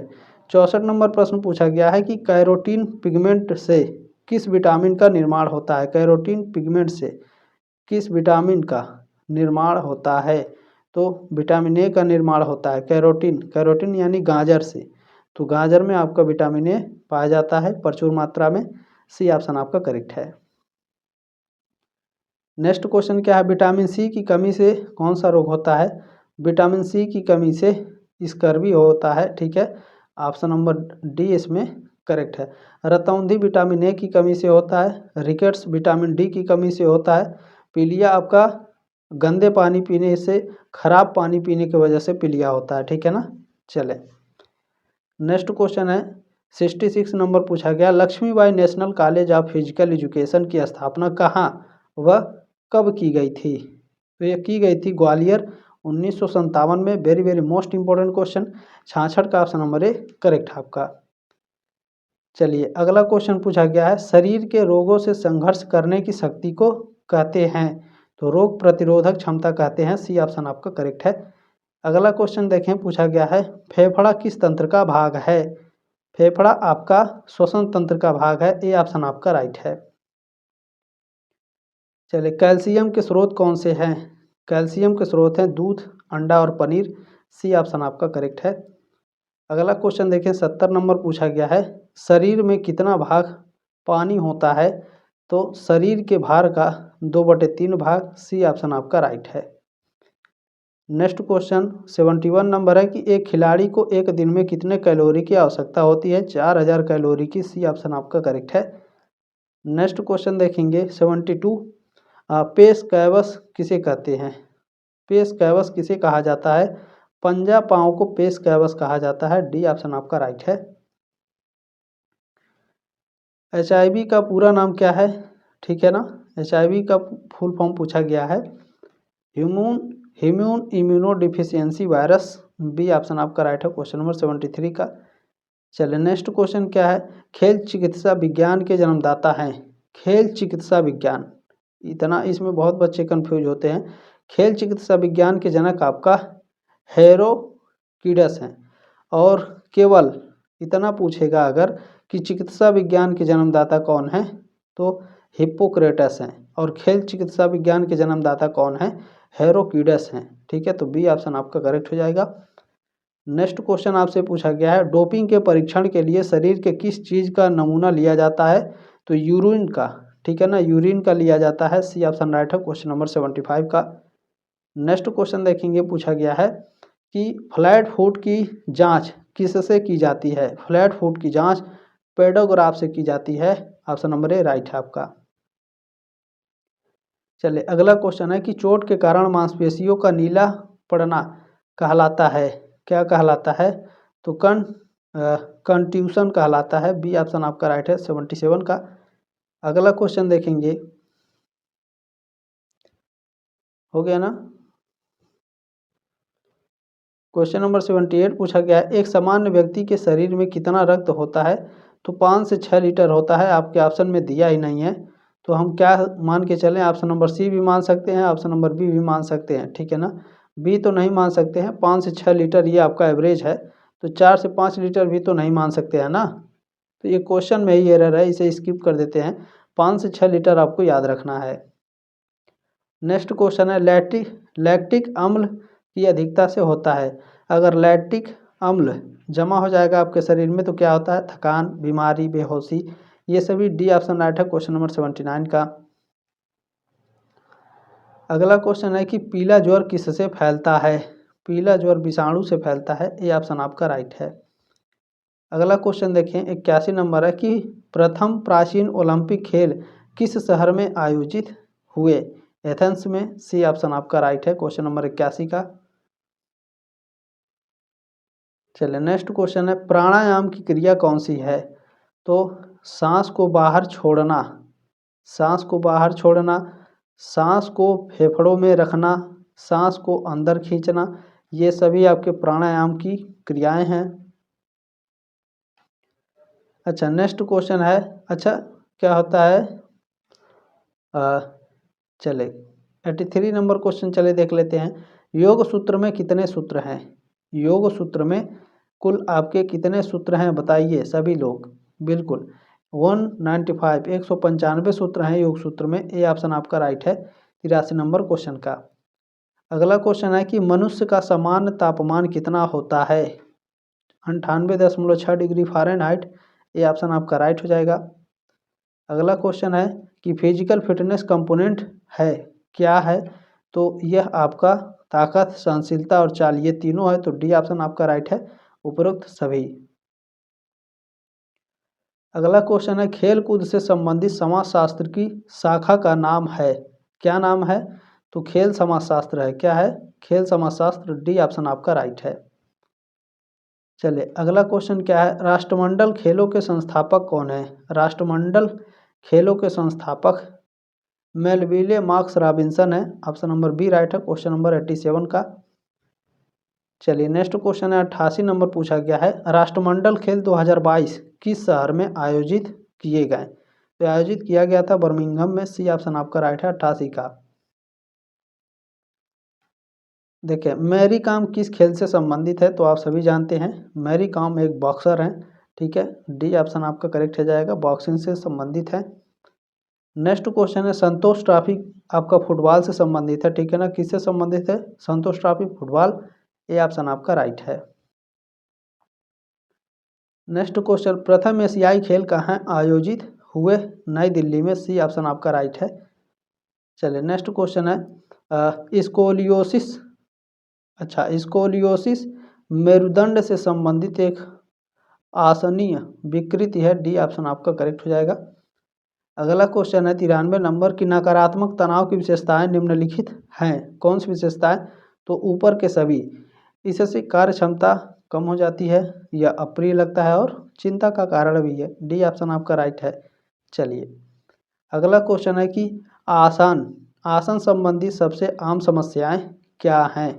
64 नंबर प्रश्न पूछा गया है कि कैरोटीन पिगमेंट से किस विटामिन का निर्माण होता है? कैरोटीन पिगमेंट से किस विटामिन का निर्माण होता है? तो विटामिन ए का निर्माण होता है। कैरोटीन, कैरोटीन यानी गाजर से, तो गाजर में आपका विटामिन ए पाया जाता है प्रचुर मात्रा में। सी ऑप्शन आपका करेक्ट है। नेक्स्ट क्वेश्चन क्या है? विटामिन सी की कमी से कौन सा रोग होता है? विटामिन सी की कमी से स्कर्वी होता है। ठीक है, ऑप्शन नंबर डी इसमें करेक्ट है। रतौंधी विटामिन ए की कमी से होता है। रिकेट्स विटामिन डी की कमी से होता है। पीलिया आपका गंदे पानी पीने से, खराब पानी पीने की वजह से पीलिया होता है। ठीक है ना। चले नेक्स्ट क्वेश्चन है 66 नंबर पूछा गया Lakshmibai National College of Physical Education की स्थापना कहाँ व कब की गई थी? तो ये की गई थी ग्वालियर 1957 में। Very very most important question. 66 का ऑप्शन नंबर ए करेक्ट है आपका। चलिए अगला क्वेश्चन पूछा गया है शरीर के रोगों से संघर्ष करने की शक्ति को कहते हैं? तो रोग प्रतिरोधक क्षमता कहते हैं। सी ऑप्शन आपका करेक्ट है। अगला क्वेश्चन देखें, पूछा गया है फेफड़ा किस तंत्र का भाग है? फेफड़ा आपका श्वसन तंत्र का भाग है। ए ऑप्शन आपका राइट है। चलिए कैल्शियम के स्रोत कौन से हैं? कैल्शियम के स्रोत हैं दूध, अंडा और पनीर। सी ऑप्शन आपका करेक्ट है। अगला क्वेश्चन देखें 70 नंबर पूछा गया है शरीर में कितना भाग पानी होता है? तो शरीर के भार का 2/3 भाग। सी ऑप्शन आपका राइट है। नेक्स्ट क्वेश्चन 71 नंबर है कि एक खिलाड़ी को एक दिन में कितने कैलोरी की आवश्यकता होती है? 4000 कैलोरी की। सी ऑप्शन आपका करेक्ट है। नेक्स्ट क्वेश्चन देखेंगे 72 पेस कैवस किसे कहते हैं? पेस कैवस किसे कहा जाता है? पंजा पाँव को पेस कैवस कहा जाता है। डी ऑप्शन आपका राइट है। HIV का पूरा नाम क्या है? ठीक है ना। HIV का फुल फॉर्म पूछा गया है human immuno deficiency virus. B option आपका राइट है क्वेश्चन नंबर 73 का। चलिए नेक्स्ट क्वेश्चन क्या है खेल चिकित्सा विज्ञान के जन्मदाता हैं? खेल चिकित्सा विज्ञान, इतना इसमें बहुत बच्चे कंफ्यूज होते हैं। खेल चिकित्सा विज्ञान के जनक आपका हेरोकिडस हैं। और केवल इतना पूछेगा अगर कि चिकित्सा विज्ञान के जन्मदाता कौन है, तो हिप्पोक्रेटस हैं। और खेल चिकित्सा विज्ञान के जन्मदाता कौन है? हेरोकिडस हैं। ठीक है, तो बी ऑप्शन आपका करेक्ट हो जाएगा। नेक्स्ट क्वेश्चन आपसे पूछा गया है डोपिंग के परीक्षण के लिए शरीर के किस चीज़ का नमूना लिया जाता है? तो यूरिन का। ठीक है ना, यूरिन का लिया जाता है। सी ऑप्शन राइट है क्वेश्चन नंबर 75 का। नेक्स्ट क्वेश्चन देखेंगे, पूछा गया है कि फ्लैट फुट की जांच किससे की जाती है? फ्लैट फुट की जांच पेडोग्राफ से की जाती है। ऑप्शन नंबर ए राइट है आपका। चलिए अगला क्वेश्चन है कि चोट के कारण मांसपेशियों का नीला पड़ना कहलाता है, क्या कहलाता है? तो कंट्यूशन कहलाता है। बी ऑप्शन आपका राइट है 77 का। अगला क्वेश्चन देखेंगे, हो गया ना। क्वेश्चन नंबर 78 पूछा गया है एक सामान्य व्यक्ति के शरीर में कितना रक्त होता है? तो 5 से 6 लीटर होता है। आपके ऑप्शन में दिया ही नहीं है, तो हम क्या मान के चलें? ऑप्शन नंबर सी भी मान सकते हैं, ऑप्शन नंबर बी भी मान सकते हैं। ठीक है ना, बी तो नहीं मान सकते हैं। 5 से 6 लीटर ये आपका एवरेज है, तो 4 से 5 लीटर भी तो नहीं मान सकते हैं ना। तो ये क्वेश्चन में ही एरर है, इसे स्किप कर देते हैं। 5 से 6 लीटर आपको याद रखना है। नेक्स्ट क्वेश्चन है लैक्टिक अम्ल की अधिकता से होता है। अगर लैक्टिक अम्ल जमा हो जाएगा आपके शरीर में तो क्या होता है? थकान, बीमारी, बेहोशी, ये सभी। डी ऑप्शन राइट है क्वेश्चन नंबर 79 का। अगला क्वेश्चन है कि पीला ज्वर किससे फैलता है? पीला ज्वर विषाणु से फैलता है। ये ऑप्शन आपका राइट है। अगला क्वेश्चन देखें 81 नंबर है कि प्रथम प्राचीन ओलंपिक खेल किस शहर में आयोजित हुए? एथेंस में। सी ऑप्शन आपका राइट है क्वेश्चन नंबर 81 का। चलिए नेक्स्ट क्वेश्चन है प्राणायाम की क्रिया कौन सी है? तो सांस को बाहर छोड़ना, सांस को बाहर छोड़ना, सांस को फेफड़ों में रखना, सांस को अंदर खींचना, ये सभी आपके प्राणायाम की क्रियाएं हैं। अच्छा, नेक्स्ट क्वेश्चन है, अच्छा क्या होता है, चले 83 नंबर क्वेश्चन चले देख लेते हैं। योग सूत्र में कितने सूत्र हैं? योग सूत्र में कुल आपके कितने सूत्र हैं बताइए सभी लोग। बिल्कुल 195 195 सूत्र हैं योग सूत्र में। ए ऑप्शन आपका राइट है 83 नंबर क्वेश्चन का। अगला क्वेश्चन है कि मनुष्य का सामान्य तापमान कितना होता है? 98.6 डिग्री फ़ारेनहाइट। ये ऑप्शन आपका राइट हो जाएगा। अगला क्वेश्चन है कि फिजिकल फिटनेस कंपोनेंट है क्या है? तो यह आपका ताकत, सहनशीलता और चाल, ये तीनों है, तो डी ऑप्शन आपका राइट है, उपरोक्त सभी। अगला क्वेश्चन है खेल कूद से संबंधित समाजशास्त्र की शाखा का नाम है, क्या नाम है? तो खेल समाजशास्त्र है। क्या है? खेल समाजशास्त्र। डी ऑप्शन आपका राइट है। चलिए अगला क्वेश्चन क्या है, राष्ट्रमंडल खेलों के संस्थापक कौन है? राष्ट्रमंडल खेलों के संस्थापक मेलविले मार्क्स रॉबिन्सन है। ऑप्शन नंबर बी राइट है क्वेश्चन नंबर 87 का। चलिए नेक्स्ट क्वेश्चन है 88 नंबर पूछा गया है, राष्ट्रमंडल खेल 2022 किस शहर में आयोजित किए गए? तो आयोजित किया गया था बर्मिंघम में। सी ऑप्शन आपका राइट है 88 का। देखिए मैरी कॉम किस खेल से संबंधित है? तो आप सभी जानते हैं मैरी कॉम एक बॉक्सर हैं, ठीक है। डी ऑप्शन आपका करेक्ट हो जाएगा, बॉक्सिंग से संबंधित है। नेक्स्ट क्वेश्चन है संतोष ट्रॉफी आपका फुटबॉल से संबंधित है, ठीक है ना। किससे संबंधित है? संतोष ट्रॉफी फुटबॉल। ए ऑप्शन आपका राइट है। नेक्स्ट क्वेश्चन प्रथम एशियाई खेल कहाँ आयोजित हुए? नई दिल्ली में। सी ऑप्शन आपका राइट है। चलिए नेक्स्ट क्वेश्चन है स्कोलियोसिस, अच्छा स्कोलियोसिस मेरुदंड से संबंधित एक आसनीय विकृति है। डी ऑप्शन आपका करेक्ट हो जाएगा। अगला क्वेश्चन है 93 नंबर की नकारात्मक तनाव की विशेषताएं निम्नलिखित हैं। कौन सी विशेषताएं? तो ऊपर के सभी। इससे कार्य क्षमता कम हो जाती है, या अप्रिय लगता है, और चिंता का कारण भी है। डी ऑप्शन आपका राइट है। चलिए अगला क्वेश्चन है कि आसन संबंधी सबसे आम समस्याएं क्या हैं?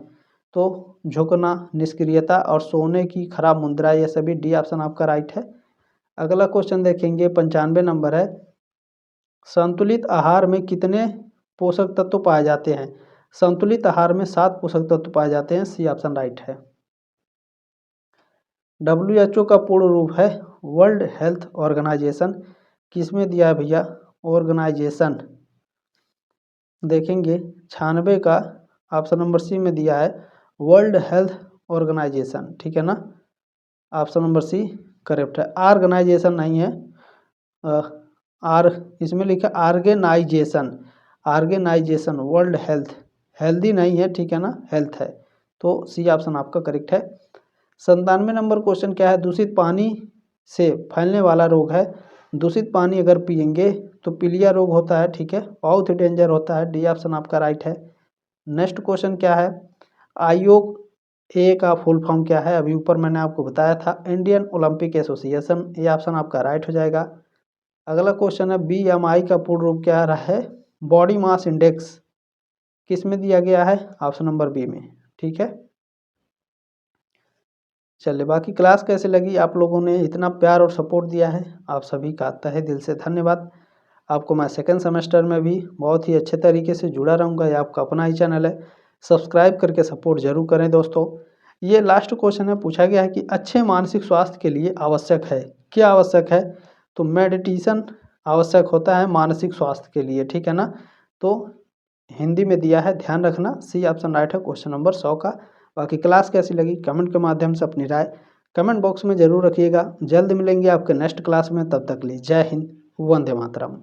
तो झुकना, निष्क्रियता और सोने की खराब मुद्रा, ये सभी। डी ऑप्शन आपका राइट है। अगला क्वेश्चन देखेंगे 95 नंबर है, संतुलित आहार में कितने पोषक तत्व पाए जाते हैं? संतुलित आहार में 7 पोषक तत्व पाए जाते हैं। सी ऑप्शन राइट है। WHO का पूर्ण रूप है वर्ल्ड हेल्थ ऑर्गेनाइजेशन। किसमें दिया है भैया? ऑर्गेनाइजेशन देखेंगे 96 का ऑप्शन नंबर सी में दिया है वर्ल्ड हेल्थ ऑर्गेनाइजेशन, ठीक है ना। ऑप्शन नंबर सी करेक्ट है, ऑर्गेनाइजेशन नहीं है। आर इसमें लिखा organisation, organisation World Health, healthy नहीं है, ठीक है ना, हेल्थ है। तो सी ऑप्शन आपका करेक्ट है। 97 नंबर क्वेश्चन क्या है, दूषित पानी से फैलने वाला रोग है। दूषित पानी अगर पिएंगे तो पीलिया रोग होता है, ठीक है, बहुत ही डेंजर होता है। डी ऑप्शन आपका राइट है। नेक्स्ट क्वेश्चन क्या है, आयोग ए का फुल फॉर्म क्या है? अभी ऊपर मैंने आपको बताया था, इंडियन ओलंपिक एसोसिएशन। ये ऑप्शन आपका राइट हो जाएगा। अगला क्वेश्चन है BMI का पूर्ण रूप क्या रहा है? Body mass index. किस में दिया गया है? ऑप्शन नंबर बी में, ठीक है। चलिए बाकी क्लास कैसे लगी? आप लोगों ने इतना प्यार और सपोर्ट दिया है, आप सभी का तहे दिल से धन्यवाद। आपको मैं सेकंड सेमेस्टर में भी बहुत ही अच्छे तरीके से जुड़ा रहूँगा। ये आपका अपना ही चैनल है, सब्सक्राइब करके सपोर्ट जरूर करें दोस्तों। ये लास्ट क्वेश्चन है, पूछा गया है कि अच्छे मानसिक स्वास्थ्य के लिए आवश्यक है, क्या आवश्यक है? तो मेडिटेशन आवश्यक होता है मानसिक स्वास्थ्य के लिए, ठीक है ना। तो हिंदी में दिया है, ध्यान रखना। सी ऑप्शन राइट है क्वेश्चन नंबर 100 का। बाकी क्लास कैसी लगी कमेंट के माध्यम से अपनी राय कमेंट बॉक्स में ज़रूर रखिएगा। जल्द मिलेंगे आपके नेक्स्ट क्लास में, तब तक लिए जय हिंद, वंदे मातरम।